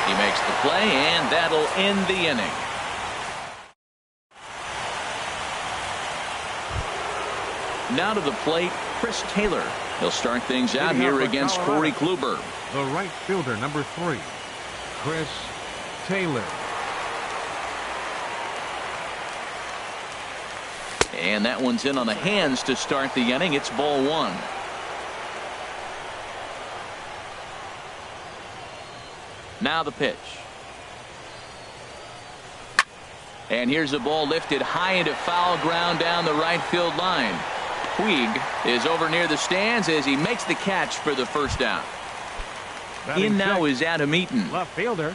He makes the play, and that'll end the inning. Now to the plate, Chris Taylor. He'll start things out here against Corey Kluber. The right fielder, number 3, Chris Taylor. And that one's in on the hands to start the inning. It's ball 1. Now the pitch. And here's a ball lifted high into foul ground down the right field line. Puig is over near the stands as he makes the catch for the first down. In now is Adam Eaton. Left fielder,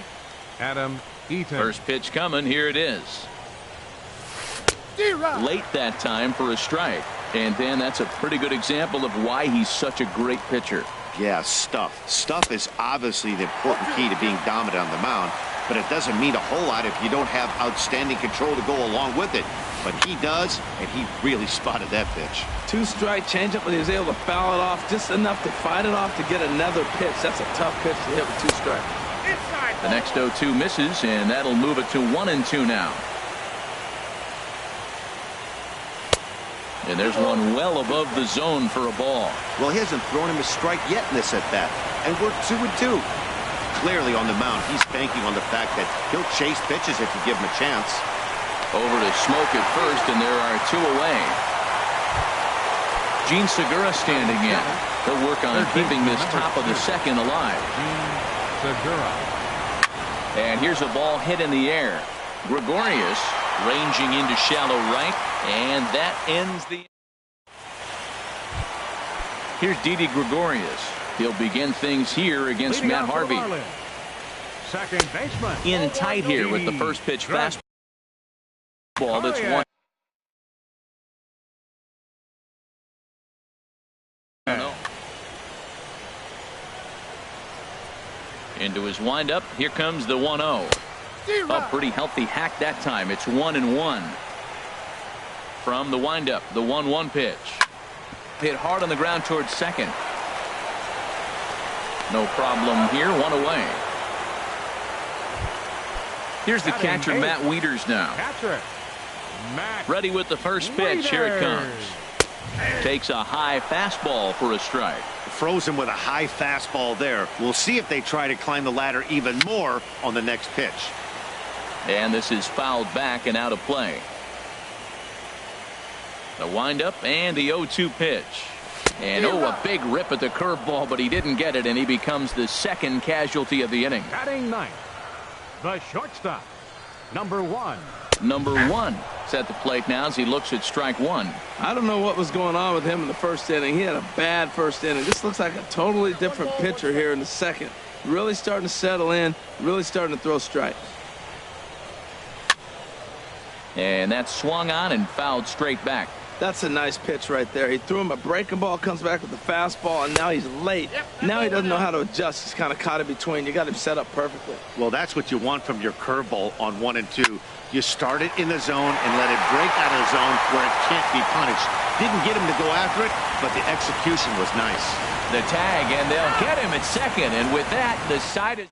Adam Eaton. First pitch coming. Here it is. Late that time for a strike. And Dan, that's a pretty good example of why he's such a great pitcher. Yeah, stuff. Stuff is obviously the important key to being dominant on the mound, but it doesn't mean a whole lot if you don't have outstanding control to go along with it. But he does, and he really spotted that pitch. 2-strike changeup, but he was able to foul it off just enough to fight it off to get another pitch. That's a tough pitch to hit with 2 strikes. The next 0-2 misses, and that'll move it to 1-2 now. And there's one well above the zone for a ball. Well, he hasn't thrown him a strike yet in this at-bat, and we're 2-2. Clearly on the mound, he's banking on the fact that he'll chase pitches if you give him a chance. Over to Smoke at first, and there are 2 away. Gene Segura standing in. He'll work on keeping this top of the second alive. Segura. And here's a ball hit in the air. Gregorius ranging into shallow right, and that ends the. Here's Didi Gregorius. He'll begin things here against Matt Harvey. Second baseman. In tight here with the first pitch fastball. That's 1. Into his windup. Here comes the 1-0. A pretty healthy hack that time. It's 1-1. From the windup, the 1-1 pitch. Hit hard on the ground towards second. No problem here. One away. Here's the catcher, Matt Wieters now. Catcher, Matt Ready with the first pitch. Here it comes. Takes a high fastball for a strike. Throws him with a high fastball there. We'll see if they try to climb the ladder even more on the next pitch. And this is fouled back and out of play. The windup and the 0-2 pitch. And a big rip at the curveball, but he didn't get it, and he becomes the second casualty of the inning. batting ninth, the shortstop, number 1. Number 1 is at the plate now as he looks at strike 1. I don't know what was going on with him in the first inning. He had a bad first inning. This looks like a totally different pitcher here in the second. Really starting to settle in, really starting to throw strikes. And that's swung on and fouled straight back. That's a nice pitch right there. He threw him a breaking ball, comes back with the fastball, and now he's late. Now he doesn't know how to adjust. He's kind of caught in between. You got him set up perfectly. Well, that's what you want from your curveball on 1 and 2. You start it in the zone and let it break out of the zone where it can't be punished. Didn't get him to go after it, but the execution was nice. The tag, and they'll get him at second. And with that, the side is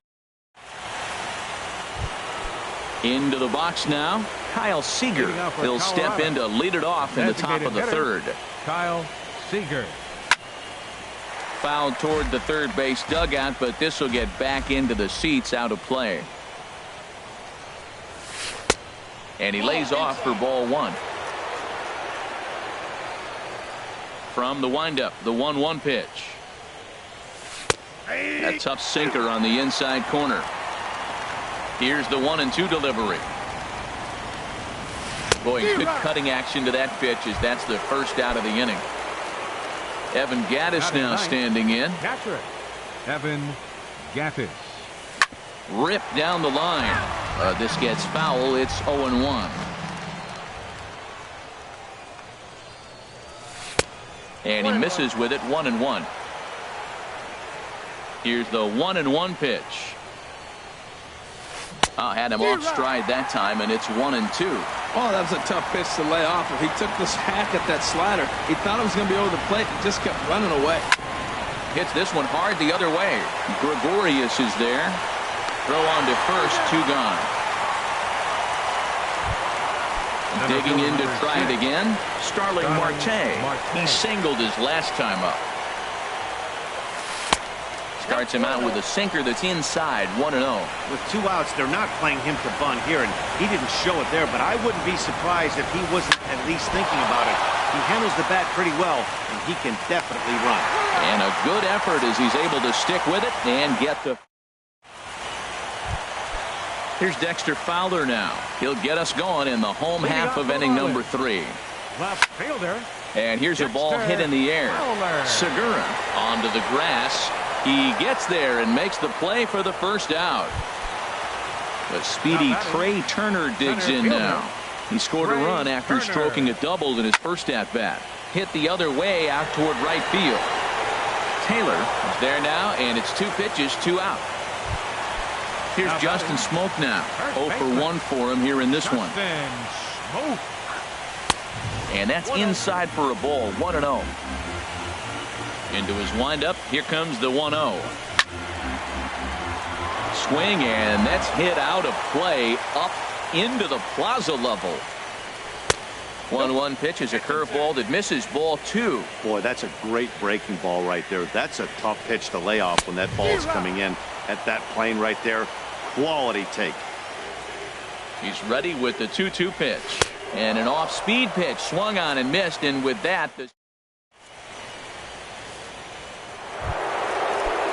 into the box now. Kyle Seager. He'll step in to lead it off in the top of the third. Kyle Seager. Fouled toward the third base dugout, but this will get back into the seats out of play. And he lays off for ball 1. From the windup, the 1-1 pitch. A tough sinker on the inside corner. Here's the 1-2 delivery. Boy, good cutting action to that pitch as that's the first out of the inning. Evan Gattis now standing in. Catcher, Evan Gattis. Ripped down the line. This gets foul. It's 0-1. And he misses with it. 1-1. Here's the 1-1 pitch. Had him off stride that time, and it's 1-2. Oh, that was a tough pitch to lay off. If he took this hack at that slider, he thought it was going to be over the plate. He just kept running away. Hits this one hard the other way. Gregorius is there. Throw on to first, 2 gone. Digging in to try it again. Starling Marte. He singled his last time up. Starts him out with a sinker that's inside. 1-0. With 2 outs, they're not playing him to bunt here, and he didn't show it there, but I wouldn't be surprised if he wasn't at least thinking about it. He handles the bat pretty well, and he can definitely run. And a good effort as he's able to stick with it and get the... Here's Dexter Fowler now. He'll get us going in the home half of inning number 3. Left fielder. And here's a ball hit in the air. Segura onto the grass. He gets there and makes the play for the first out. The speedy Trey Turner digs in now. He scored a run after stroking a double in his first at-bat. Hit the other way out toward right field. Taylor is there now, and it's 2 pitches, 2 out. Here's Justin Smoke now. 0 for 1 for him here in this one. And that's inside for a ball. 1-0. Into his windup. Here comes the 1-0. Swing, and that's hit out of play up into the plaza level. 1-1 pitch is a curveball that misses, ball 2. Boy, that's a great breaking ball right there. That's a tough pitch to lay off when that ball's coming in at that plane right there. Quality take. He's ready with the 2-2 pitch. And an off-speed pitch swung on and missed, and with that,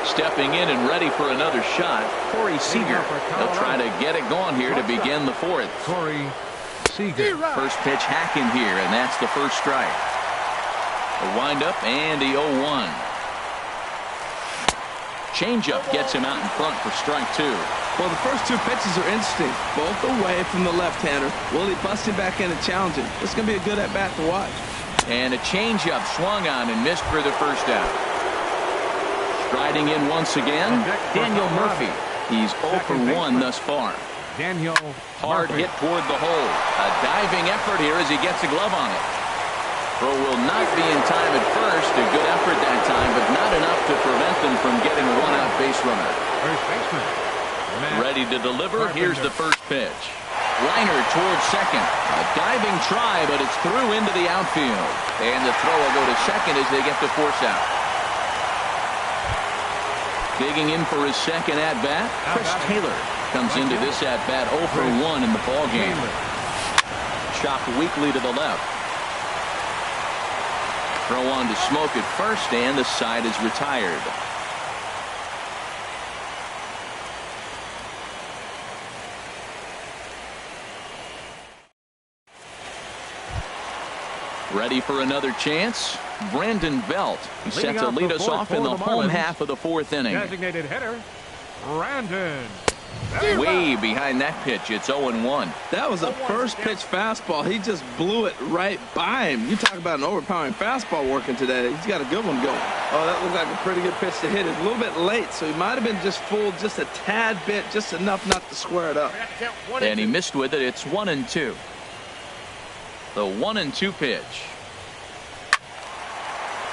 stepping in and ready for another shot, Corey Seager. He'll try to get it going here to begin the 4th. Corey Seager. First pitch hack in here, and that's the first strike. A windup and the 0-1. Changeup gets him out in front for strike 2. Well, the first 2 pitches are interesting. Both away from the left-hander. Will he bust him back in and challenge him? This is going to be a good at-bat to watch. And a changeup swung on and missed for the first out. Striding in once again, Daniel Murphy. He's 0 for 1 thus far. Daniel Hard Murphy. hit toward the hole. A diving effort here as he gets a glove on it. Throw will not be in time at first. A good effort that time, but not enough to prevent them from getting a one-out base runner. First baseman. Ready to deliver. Here's the first pitch. Liner towards second. A diving try, but it's through into the outfield. And the throw will go to second as they get the force out. Digging in for his second at-bat, Chris Taylor comes into this at-bat 0 for 1 in the ballgame. Chopped weakly to the left. Throw on to Smoke at first, and the side is retired. Ready for another chance? Brandon Belt. He's set to lead us off in the home half of the fourth inning. Designated hitter, Brandon. Way behind that pitch. It's 0-1. That was a first pitch fastball. He just blew it right by him. You talk about an overpowering fastball working today. He's got a good one going. Oh, that looked like a pretty good pitch to hit. It's a little bit late, so he might have been just fooled just a tad bit, just enough not to square it up. And he missed with it. It's 1-2. The 1-2 pitch.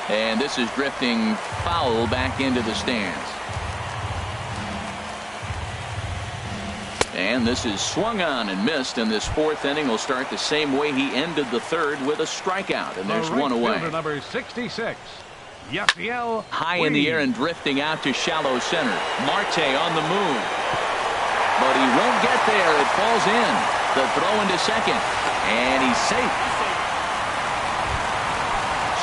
And this is drifting foul back into the stands. And this is swung on and missed, and this fourth inning will start the same way he ended the third with a strikeout, and there's one away. Number 66, Yasiel. High in the air and drifting out to shallow center. Marte on the move. But he won't get there. It falls in. The throw into second. And he's safe.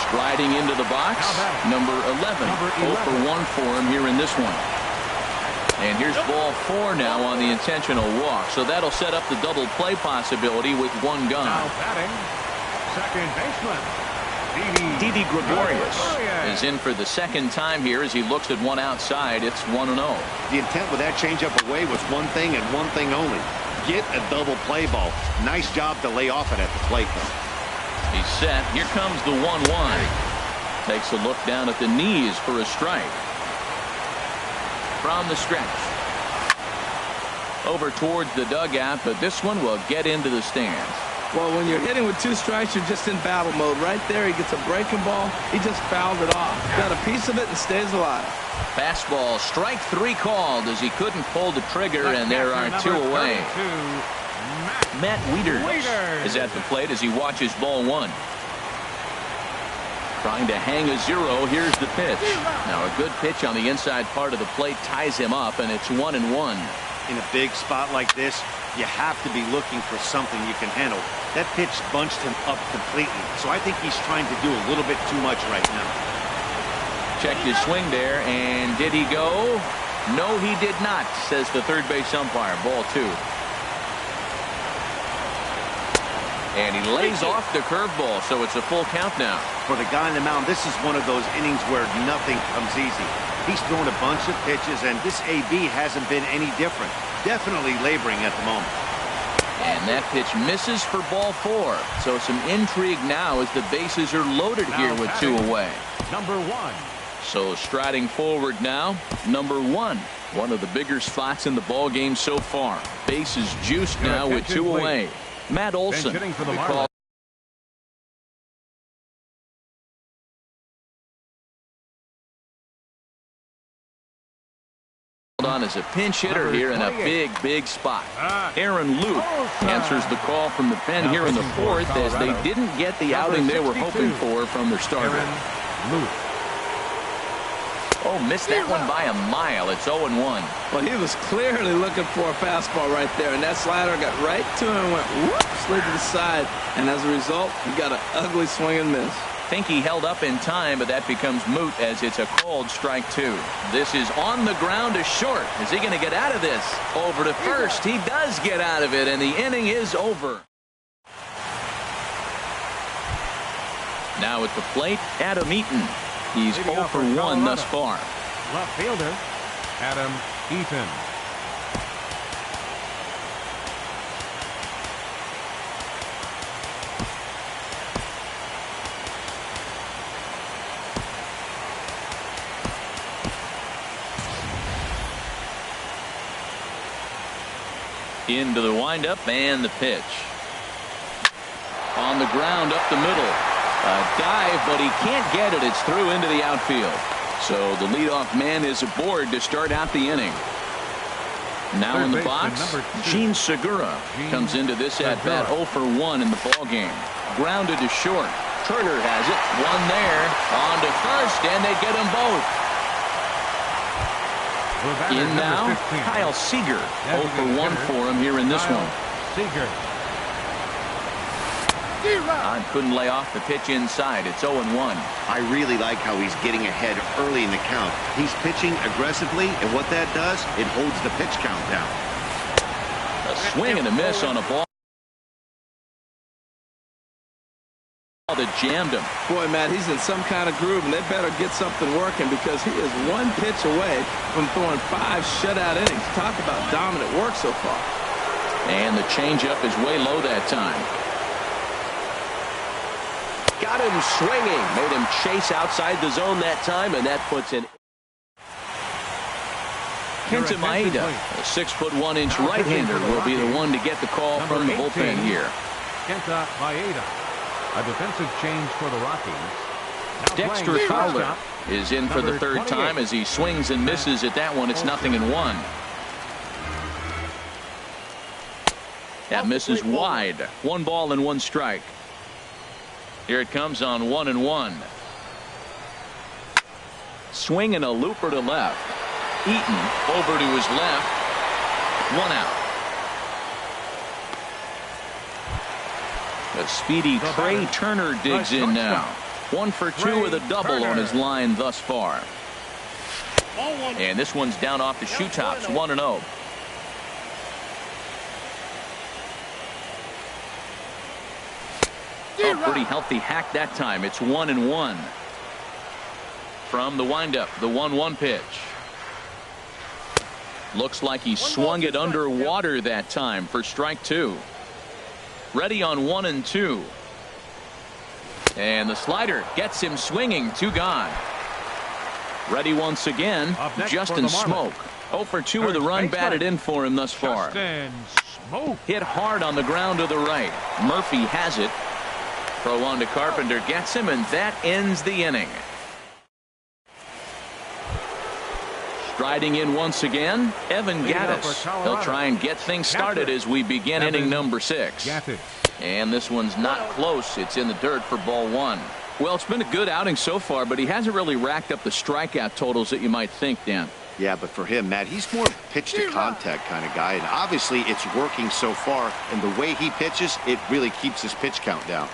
Striding into the box, number 11. 0 for 1 for him here in this one. And here's ball 4 now on the intentional walk. So that'll set up the double play possibility with one gone. Now batting, second baseman, Didi Gregorius is in for the second time here as he looks at one outside. It's 1-0. The intent with that changeup away was one thing and one thing only. Get a double play ball. Nice job to lay off it at the plate, though. He's set. Here comes the 1-1. Takes a look down at the knees for a strike. From the stretch. Over towards the dugout, but this one will get into the stands. Well, when you're hitting with 2 strikes, you're just in battle mode. Right there, he gets a breaking ball. He just fouled it off. Got a piece of it and stays alive. Fastball, strike 3 called as he couldn't pull the trigger, and there are 2 away. Matt Wieters is at the plate as he watches ball 1. Trying to hang a 0. Here's the pitch. Now a good pitch on the inside part of the plate ties him up, and it's 1-1. In a big spot like this, you have to be looking for something you can handle. That pitch bunched him up completely, so I think he's trying to do a little bit too much right now. Checked his swing there, and did he go? No, he did not, says the third base umpire. Ball 2. And he lays off the curveball, so it's a full count now. For the guy on the mound, this is one of those innings where nothing comes easy. He's thrown a bunch of pitches, and this AB hasn't been any different. Definitely laboring at the moment. And that pitch misses for ball 4. So some intrigue now as the bases are loaded here with 2 away. Number 1. So striding forward now, number 1. One of the bigger spots in the ball game so far. Bases juiced now with 2 away. Matt Olson. On as a pinch hitter here in a big spot. Aaron Luke answers the call from the pen here in the 4th as they didn't get the outing they were hoping for from their starter. Oh, missed that one by a mile. It's 0-1. Well, he was clearly looking for a fastball right there, and that slider got right to him and went whoop, slid to the side, and as a result, he got an ugly swing and miss. Think he held up in time, but that becomes moot as it's a called strike 2. This is on the ground to short. Is he going to get out of this? Over to first. He does get out of it, and the inning is over. Now at the plate, Adam Eaton. He's 0 for 1 thus far. Left fielder, Adam Eaton. Into the windup and the pitch. On the ground up the middle. A dive, but he can't get it. It's through into the outfield. So the leadoff man is aboard to start out the inning. Now in the box, Gene Segura comes into this at-bat 0 for 1 in the ballgame. Grounded to short. Turner has it. One there. On to first, and they get them both. In now, Kyle Seager. 0 for 1 for him here in this one. Seager. Couldn't lay off the pitch inside. It's 0-1. I really like how he's getting ahead early in the count. He's pitching aggressively, and what that does, it holds the pitch count down. A swing and a miss on a ball that jammed him. Boy, Matt, he's in some kind of groove, and they better get something working because he is one pitch away from throwing 5 shutout innings. Talk about dominant work so far. And the changeup is way low that time. Got him swinging. Made him chase outside the zone that time, and that puts in Kenta Maeda, a 6'1" right-hander, will be the one to get the call from the bullpen here. Kenta Maeda, a defensive change for the Rockies. Now Dexter Fowler is in for the third time as he swings and misses at that one. It's 0-1. That misses wide. 1 ball and 1 strike. Here it comes on 1-1. Swing and a looper to left. Eaton over to his left. 1 out. The speedy Trey Turner digs in now. 1 for 2 with a double on his line thus far. And this one's down off the shoe tops. 1-0. A pretty healthy hack that time. It's 1-1. From the windup, the 1-1 pitch. Looks like he swung it underwater that time for strike 2. Ready on 1-2. And the slider gets him swinging. 2 gone. Ready once again. Justin Smoak. 0 for 2 with a run batted in for him thus far. Hit hard on the ground to the right. Murphy has it. Throw on to Carpenter, gets him, and that ends the inning. Striding in once again, Evan Gattis. He'll try and get things started as we begin inning number 6. And this one's not close. It's in the dirt for ball 1. Well, it's been a good outing so far, but he hasn't really racked up the strikeout totals that you might think, Dan. Yeah, but for him, Matt, he's more pitch to contact kind of guy, and obviously it's working so far, and the way he pitches, it really keeps his pitch count down.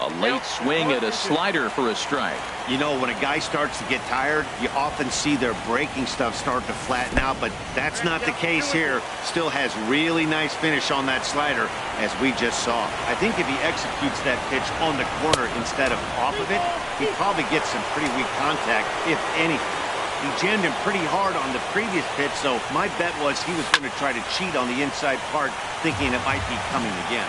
A late swing at a slider for a strike. You know, when a guy starts to get tired, you often see their breaking stuff start to flatten out, but that's not the case here. Still has really nice finish on that slider, as we just saw. I think if he executes that pitch on the corner instead of off of it, he probably gets some pretty weak contact, if anything. He jammed him pretty hard on the previous pitch, so my bet was he was going to try to cheat on the inside part, thinking it might be coming again.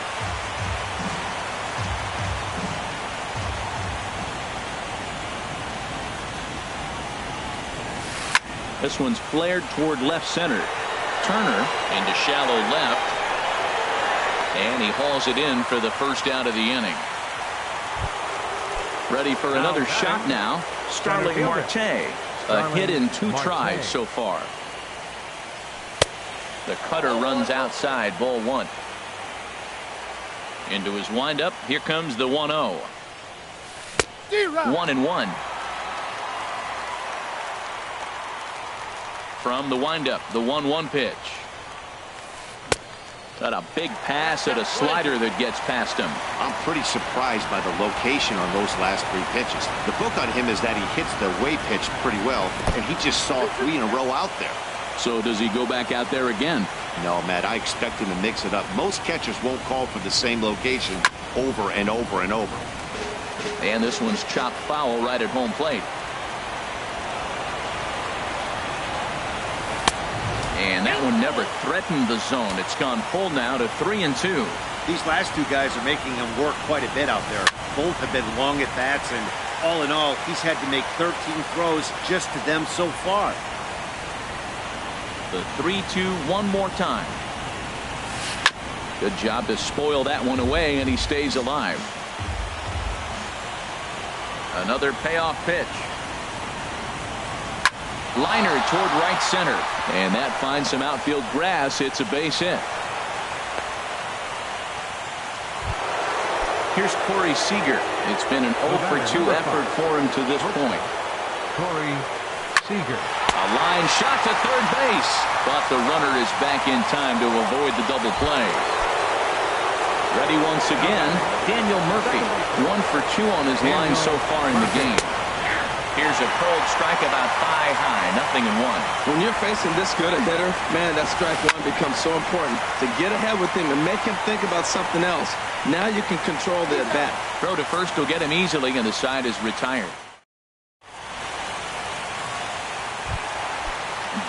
This one's flared toward left center. Turner into shallow left. And he hauls it in for the first out of the inning. Ready for another shot now. Starling Marte. A hit in 2 tries so far. The cutter runs outside, ball 1. Into his windup. Here comes the 1-0. 1-1. From the windup, the 1-1 pitch. Got a big pass at a slider that gets past him. I'm pretty surprised by the location on those last 3 pitches. The book on him is that he hits the way pitch pretty well, and he just saw 3 in a row out there. So does he go back out there again? No, Matt, I expect him to mix it up. Most catchers won't call for the same location over and over and over. And this one's chopped foul right at home plate. And that one never threatened the zone. It's gone full now to 3-2. These last 2 guys are making him work quite a bit out there. Both have been long at bats, and all in all, he's had to make 13 throws just to them so far. The 3-2 one more time. Good job to spoil that one away, and he stays alive. Another payoff pitch. Liner toward right center. And that finds some outfield grass. It's a base hit. Here's Corey Seager. It's been an 0 for 2 effort for him to this point. Corey Seager. A line shot to third base, but the runner is back in time to avoid the double play. Ready once again, Daniel Murphy. 1 for 2 on his line so far in the game. Here's a cold strike about thigh high, 0-1. When you're facing this good a hitter, man, that strike one becomes so important. To get ahead with him and make him think about something else. Now you can control the at-bat. Throw to first will get him easily, and the side is retired.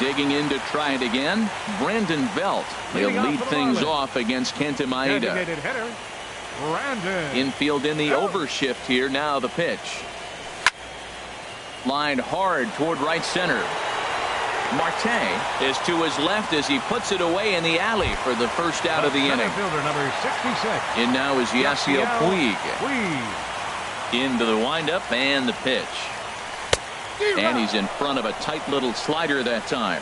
Digging in to try it again, Brandon Belt. He'll lead things off against Kenta Maeda. Infield in the overshift here. Now the pitch. Lined hard toward right center. Marte is to his left as he puts it away in the alley for the first out of the inning. Fielder number 66. In now is Yasiel Puig. Into the windup and the pitch. And he's in front of a tight little slider that time.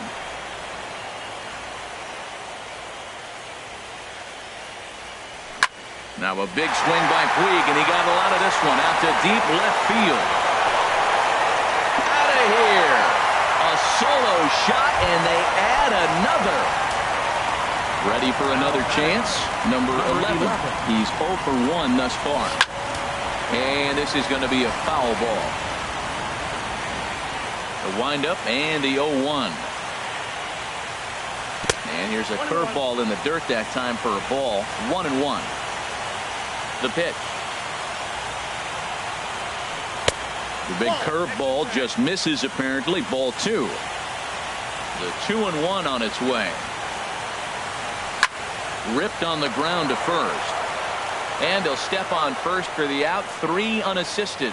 Now a big swing by Puig, and he got a lot of this one out to deep left field. Out of here. A solo shot, and they add another. Ready for another chance? Number 11. He's 0 for 1 thus far. And this is going to be a foul ball. The windup and the 0-1. And here's a curveball in the dirt that time for a ball. 1-1. The pitch. The big curveball just misses apparently. Ball 2. The 2-1 on its way. Ripped on the ground to first. And he'll step on first for the out. 3 unassisted.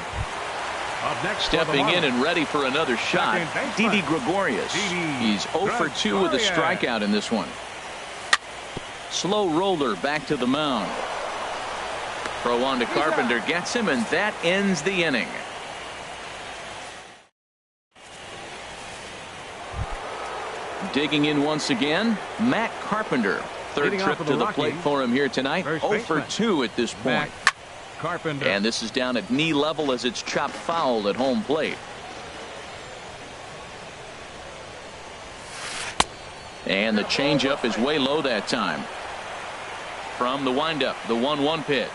Stepping in and ready for another shot, Didi Gregorius. He's 0 for 2 with a strikeout in this one. Slow roller back to the mound. Throw on to Carpenter, gets him, and that ends the inning. Digging in once again, Matt Carpenter. Third trip to the plate for him here tonight. 0 for 2 at this point. Carpenter. And this is down at knee level as it's chopped foul at home plate. And the changeup is way low that time. From the windup, the 1-1 pitch.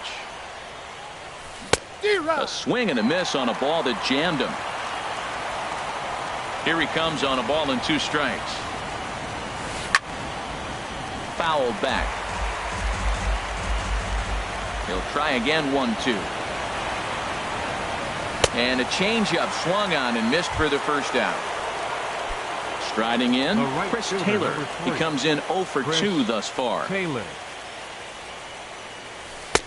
A swing and a miss on a ball that jammed him. Here he comes on a ball and 2 strikes. Fouled back. He'll try again. 1-2. And a changeup swung on and missed for the first out. Striding in, Chris Taylor. He comes in 0 for 2 thus far. Taylor.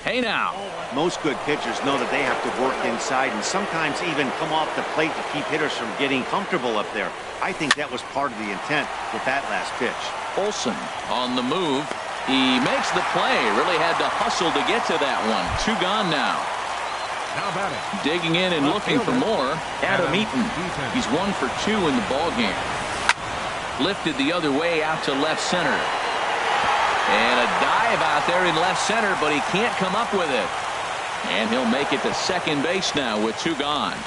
Hey now. Most good pitchers know that they have to work inside and sometimes even come off the plate to keep hitters from getting comfortable up there. I think that was part of the intent with that last pitch. Olsen on the move. He makes the play. Really had to hustle to get to that one. 2 gone now. How about it? Digging in and looking for more. Adam Eaton. He's 1 for 2 in the ball game. Lifted the other way out to left center. And a dive out there in left center, but he can't come up with it. And he'll make it to second base now with 2 gone.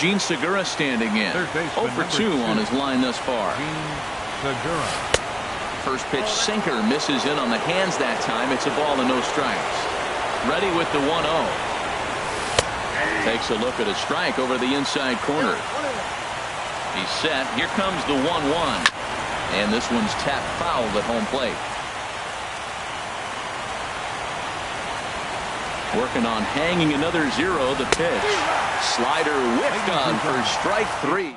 Gene Segura standing in. 0 for 2 on his line thus far. Segura. First pitch sinker misses in on the hands that time. It's a ball and no strikes. Ready with the 1-0. Takes a look at a strike over the inside corner. He's set. Here comes the 1-1. And this one's tapped foul at home plate. Working on hanging another 0. The pitch. Slider whipped on for strike 3.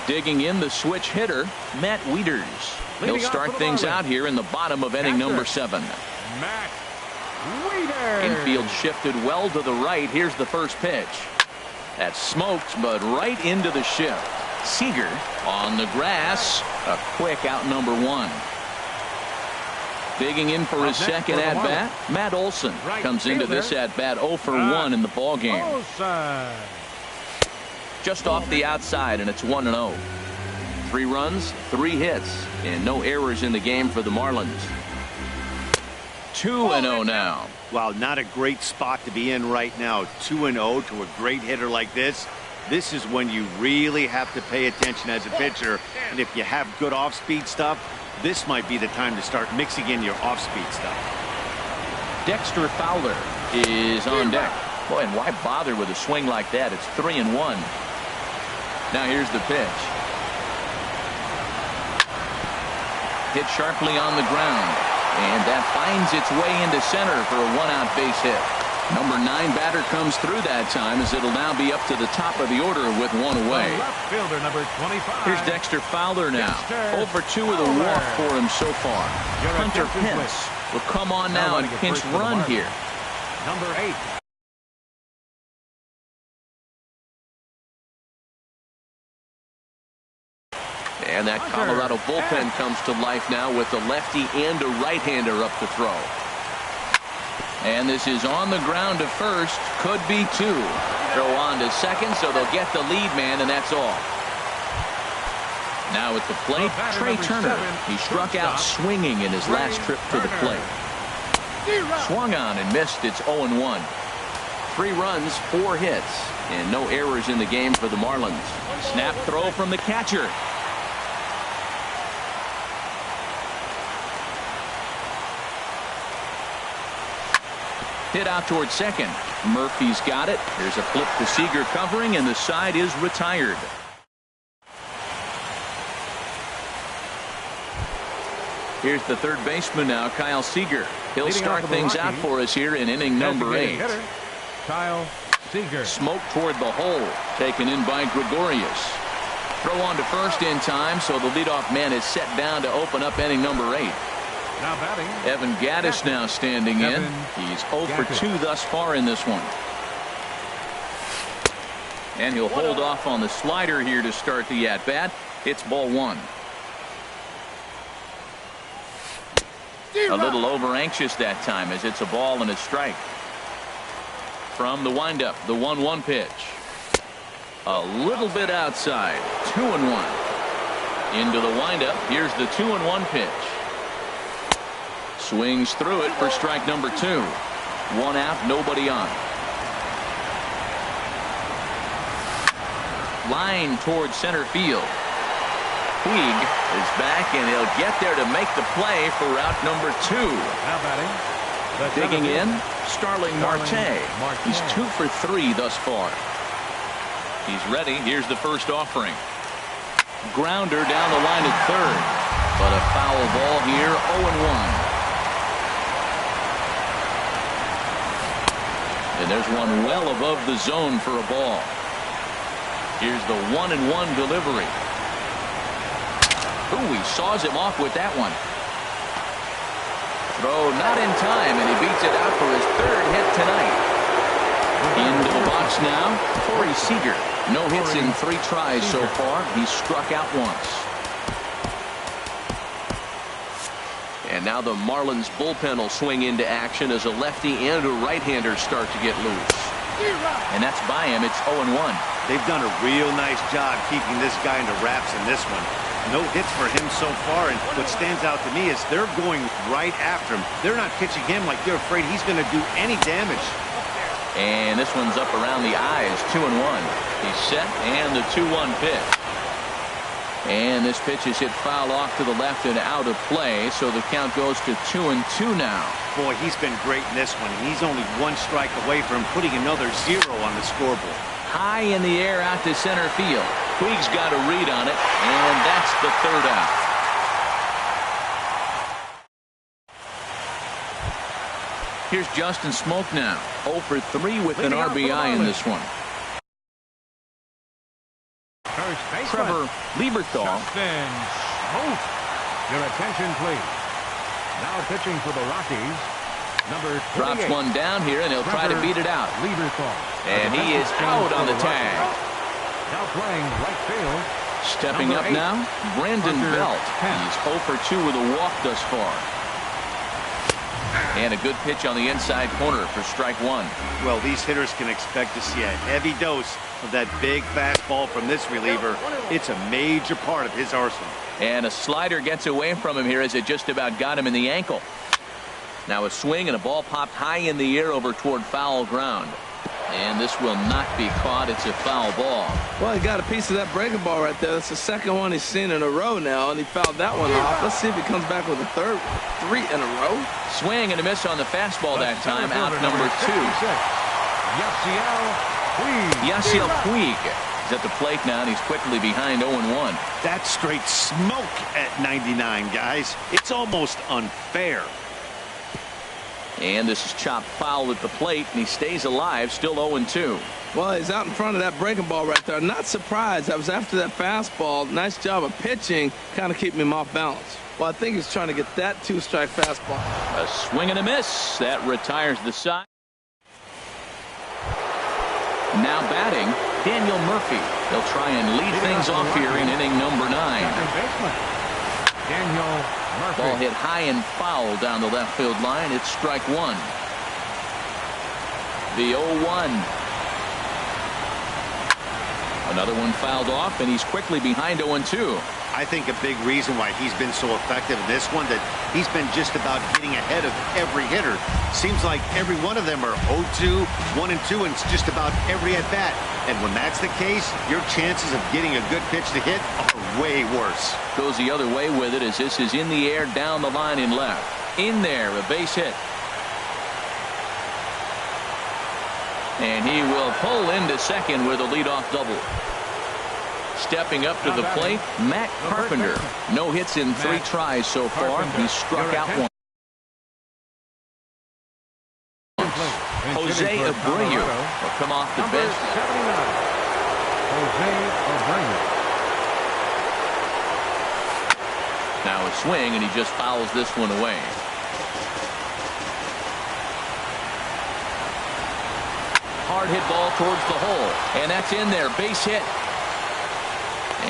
Digging in the switch hitter, Matt Wieters. He'll start things out here in the bottom of inning number 7. Matt Wieters. Infield shifted well to the right. Here's the first pitch. That's smoked, but right into the shift. Seager on the grass. A quick out number 1. Digging in for his second at-bat, Matt Olson comes into this at-bat 0 for 1 in the ballgame. Just off the outside, and it's 1-0. 3 runs, 3 hits, and no errors in the game for the Marlins. 2-0 now. Wow, not a great spot to be in right now. 2-0 to a great hitter like this. This is when you really have to pay attention as a pitcher. And if you have good off-speed stuff, this might be the time to start mixing in your off-speed stuff. Dexter Fowler is on deck. Boy, and why bother with a swing like that? It's 3-1. Now here's the pitch. Hit sharply on the ground. And that finds its way into center for a 1-out base hit. Number 9 batter comes through that time, as it'll now be up to the top of the order with 1 away. Left fielder number 25. Here's Dexter Fowler now. 0 for 2 with a walk for him so far. Hunter Pence will come on now and pinch run here. Number 8. And that Colorado bullpen comes to life now with a lefty and a right-hander up to throw. And this is on the ground to first. Could be 2. Throw on to second, so they'll get the lead man, and that's all. Now at the plate, Trey Turner. He struck out swinging in his last trip to the plate. Swung on and missed. It's 0-1. 3 runs, 4 hits, and no errors in the game for the Marlins. Snap throw from the catcher. Hit out towards second. Murphy's got it. There's a flip to Seager covering, and the side is retired. Here's the third baseman now, Kyle Seager. He'll start things out for us here in inning number 8. Kyle Seager. Smoke toward the hole, taken in by Gregorius. Throw on to first in time, so the leadoff man is set down to open up inning number 8. Now batting, Evan Gattis now standing in. He's 0 for 2 thus far in this one. And he'll hold off on the slider here to start the at-bat. It's ball 1. A little over anxious that time, as it's a ball and a strike. From the windup, the 1-1 pitch. A little bit outside. 2-1. Into the windup. Here's the 2-1 pitch. Swings through it for strike number 2. 1 out, nobody on. Line towards center field. Puig is back, and he'll get there to make the play for route number 2. now batting. Digging in, Starling Marte. He's 2 for 3 thus far. He's ready. Here's the first offering. Grounder down the line at third. But a foul ball here, 0-1. And there's one well above the zone for a ball. Here's the 1-1 delivery. Ooh, he saws him off with that one. Throw not in time, and he beats it out for his 3rd hit tonight. Into the box now, Corey Seager. No hits in 3 tries so far. He's struck out once. And now the Marlins bullpen will swing into action as a lefty and a right-hander start to get loose. And that's by him. It's 0-1. They've done a real nice job keeping this guy into wraps in this one. No hits for him so far, and what stands out to me is they're going right after him. They're not pitching him like they're afraid he's going to do any damage. And this one's up around the eyes. 2-1. He's set, and the 2-1 pitch. And this pitch is hit foul off to the left and out of play, so the count goes to 2-2 now. Boy, he's been great in this one. He's only 1 strike away from putting another 0 on the scoreboard. High in the air out to center field. Puig's got a read on it, and that's the 3rd out. Here's Justin Smoke now. 0 for 3 with an RBI in this one. Trevor Lieberthal. Justin Smoke. Your attention, please. Now pitching for the Rockies. Number 28. Drops one down here, and he'll try to beat it out. Lieberthal. And he is out on the tag. Now playing right field. Stepping up now, Brandon Belt. He's 0 for 2 with a walk thus far. And a good pitch on the inside corner for strike one. Well, these hitters can expect to see a heavy dose of that big fastball from this reliever. It's a major part of his arsenal. And a slider gets away from him here as it just about got him in the ankle. Now a swing and a ball popped high in the air over toward foul ground. And this will not be caught. It's a foul ball. Well, he got a piece of that breaking ball right there. That's the second one he's seen in a row now, and he fouled that one off. Let's see if he comes back with a third, 3 in a row. Swing and a miss on the fastball that time. Out number 2. Yasiel Puig is at the plate now, and he's quickly behind 0-1. That's straight smoke at 99, guys. It's almost unfair. And this is chopped foul at the plate, and he stays alive, still 0-2. Well, he's out in front of that breaking ball right there. Not surprised. That was after that fastball. Nice job of pitching, kind of keeping him off balance. Well, I think he's trying to get that 2-strike fastball. A swing and a miss. That retires the side. Now batting, Daniel Murphy. He'll try and lead things off here in inning number 9. Daniel Murphy. Ball hit high and foul down the left field line. It's strike one. The 0-1. Another one fouled off, and he's quickly behind 0-2. I think a big reason why he's been so effective in this one, that he's been just about getting ahead of every hitter. Seems like every one of them are 0-2, 1-2, and it's just about every at-bat. And when that's the case, your chances of getting a good pitch to hit are way worse. Goes the other way with it as this is in the air down the line in left. In there, a base hit. And he will pull into second with a leadoff double. Stepping up to the plate, Matt Carpenter. No hits in 3 tries so far. He struck out one. Jose Abreu will come off the bench. Jose Abreu. Now a swing, and he just fouls this one away. Hard hit ball towards the hole, and that's in there. Base hit.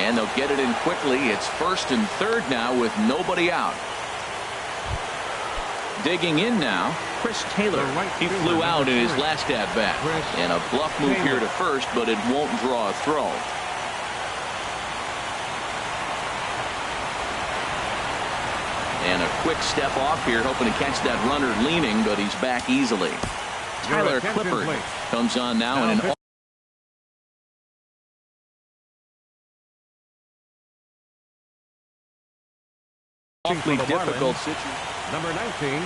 And they'll get it in quickly. It's first and third now with nobody out. Digging in now, Chris Taylor. He flew out in his last at-bat. And a bluff move here to first, but it won't draw a throw. And a quick step off here, hoping to catch that runner leaning, but he's back easily. Tyler Clippard comes on now in an awfully difficult situation. Number 19,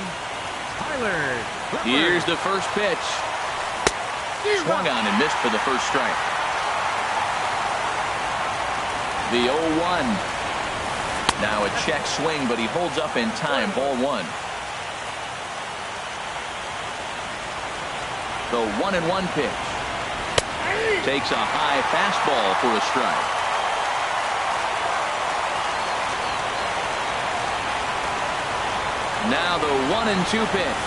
Tyler Clippard. Here's the first pitch. Swung on and missed for the first strike. The 0-1. Now a check swing, but he holds up in time. Ball 1. The 1-1 pitch. Takes a high fastball for a strike. Now the 1-2 pitch.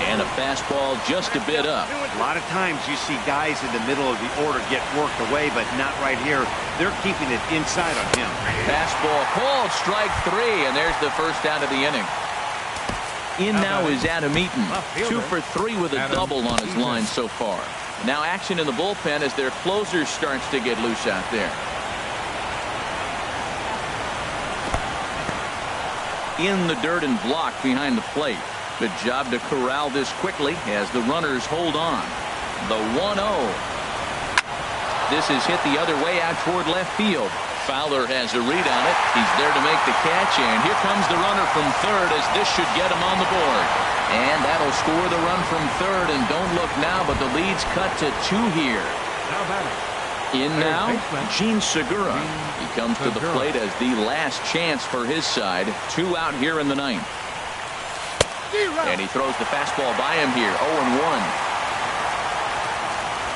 And a fastball just a bit up. A lot of times you see guys in the middle of the order get worked away, but not right here. They're keeping it inside on him. Fastball called, strike 3, and there's the first out of the inning. In now is Adam Eaton, 2 for 3 with a double on his line so far. Now action in the bullpen as their closer starts to get loose out there. In the dirt and blocked behind the plate. Good job to corral this quickly as the runners hold on. The 1-0. This is hit the other way out toward left field. Fowler has a read on it. He's there to make the catch, and here comes the runner from third as this should get him on the board. And that'll score the run from third, and don't look now, but the lead's cut to 2 here. Now batting. In now, Gene Segura. He comes to the plate as the last chance for his side. 2 out here in the 9th. And he throws the fastball by him here. 0-1.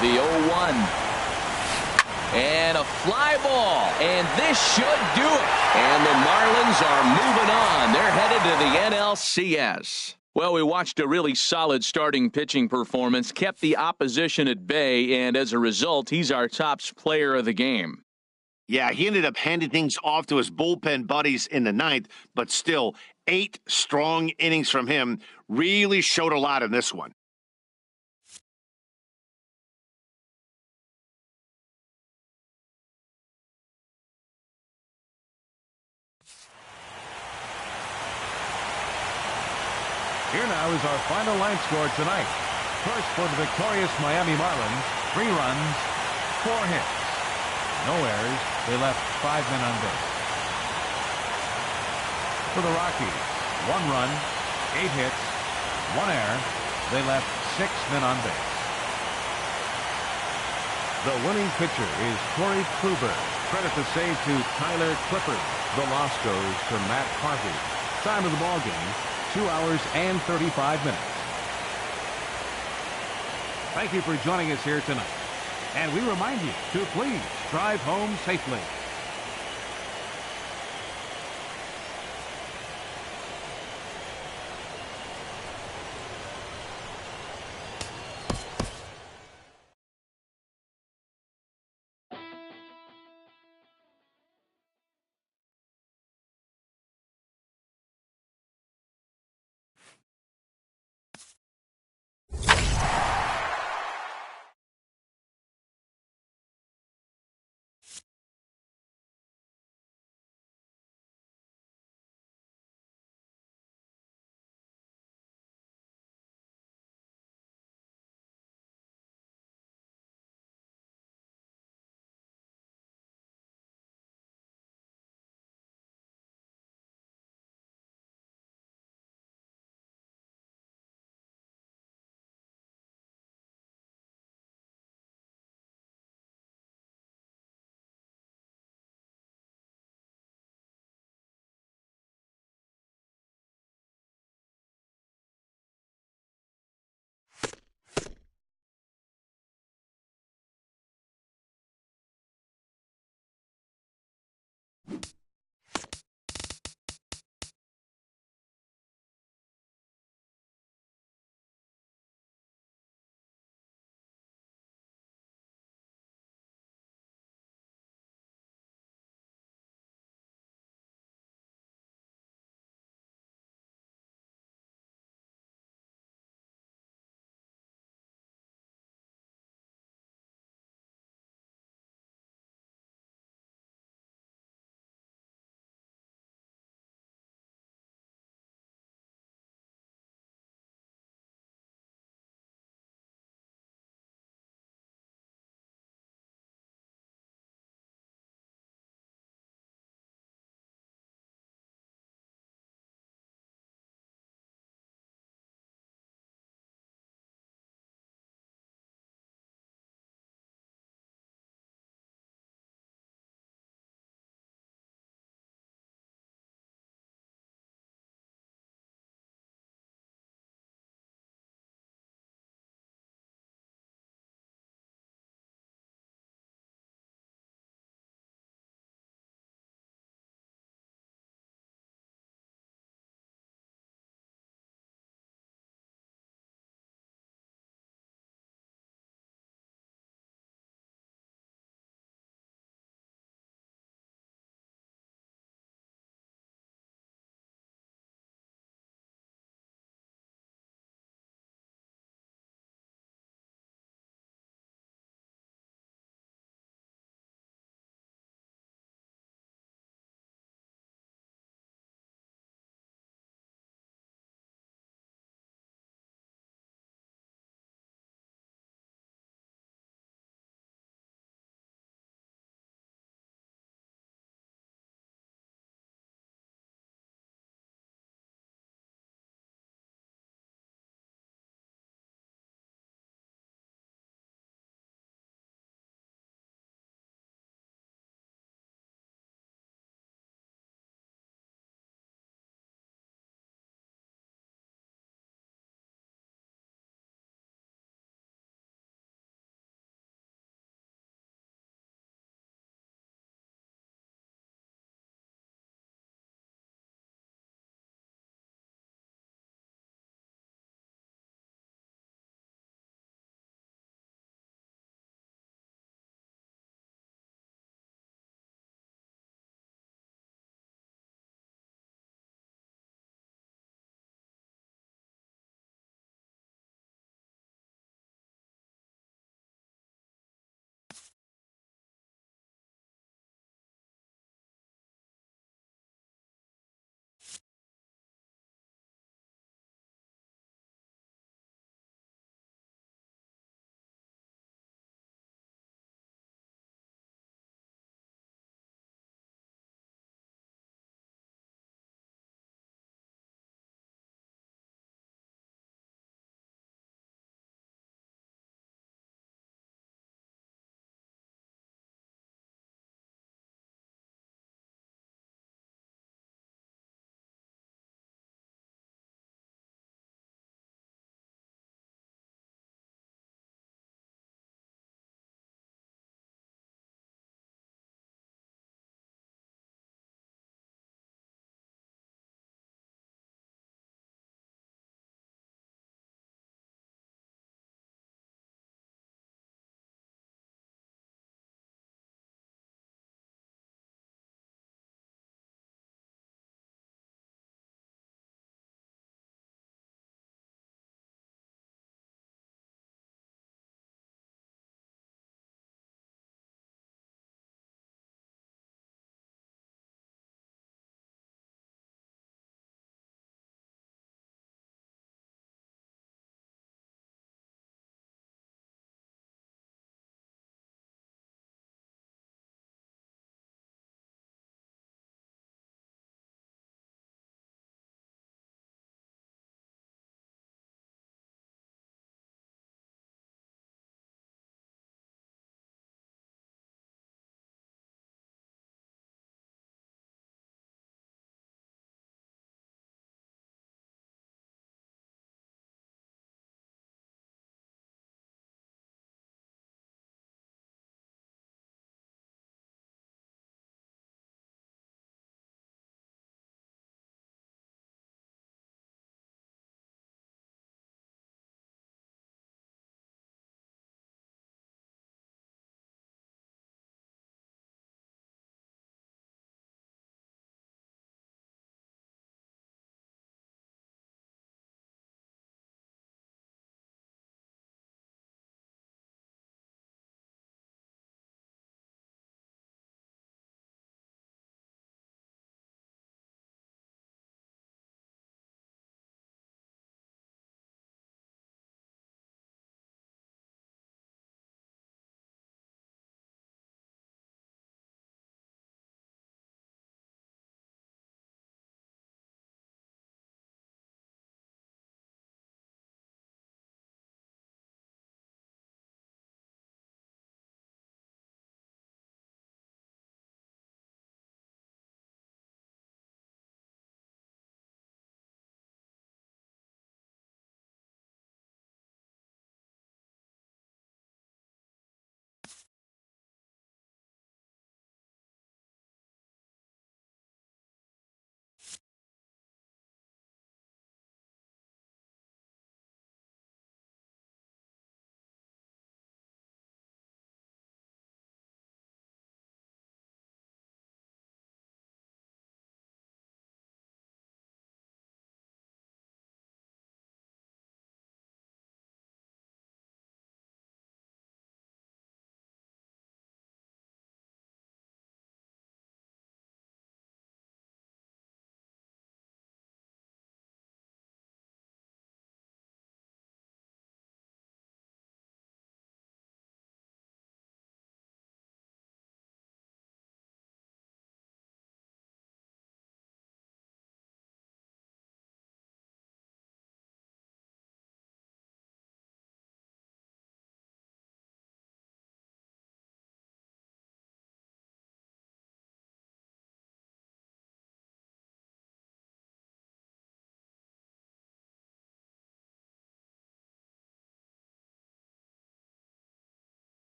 The 0-1. And a fly ball. And this should do it. And the Marlins are moving on. They're headed to the NLCS. Well, we watched a really solid starting pitching performance, kept the opposition at bay, and as a result, he's our top player of the game. Yeah, he ended up handing things off to his bullpen buddies in the ninth, but still, 8 strong innings from him really showed a lot in this one. Here now is our final line score tonight. First for the victorious Miami Marlins, 3 runs, 4 hits. No errors. They left 5 men on base. For the Rockies, 1 run, 8 hits, 1 error. They left 6 men on base. The winning pitcher is Corey Kluber. Credit the save to Tyler Clippard. The loss goes to Matt Harvey. Time of the ball game, 2 hours and 35 minutes. Thank you for joining us here tonight. And we remind you to please drive home safely.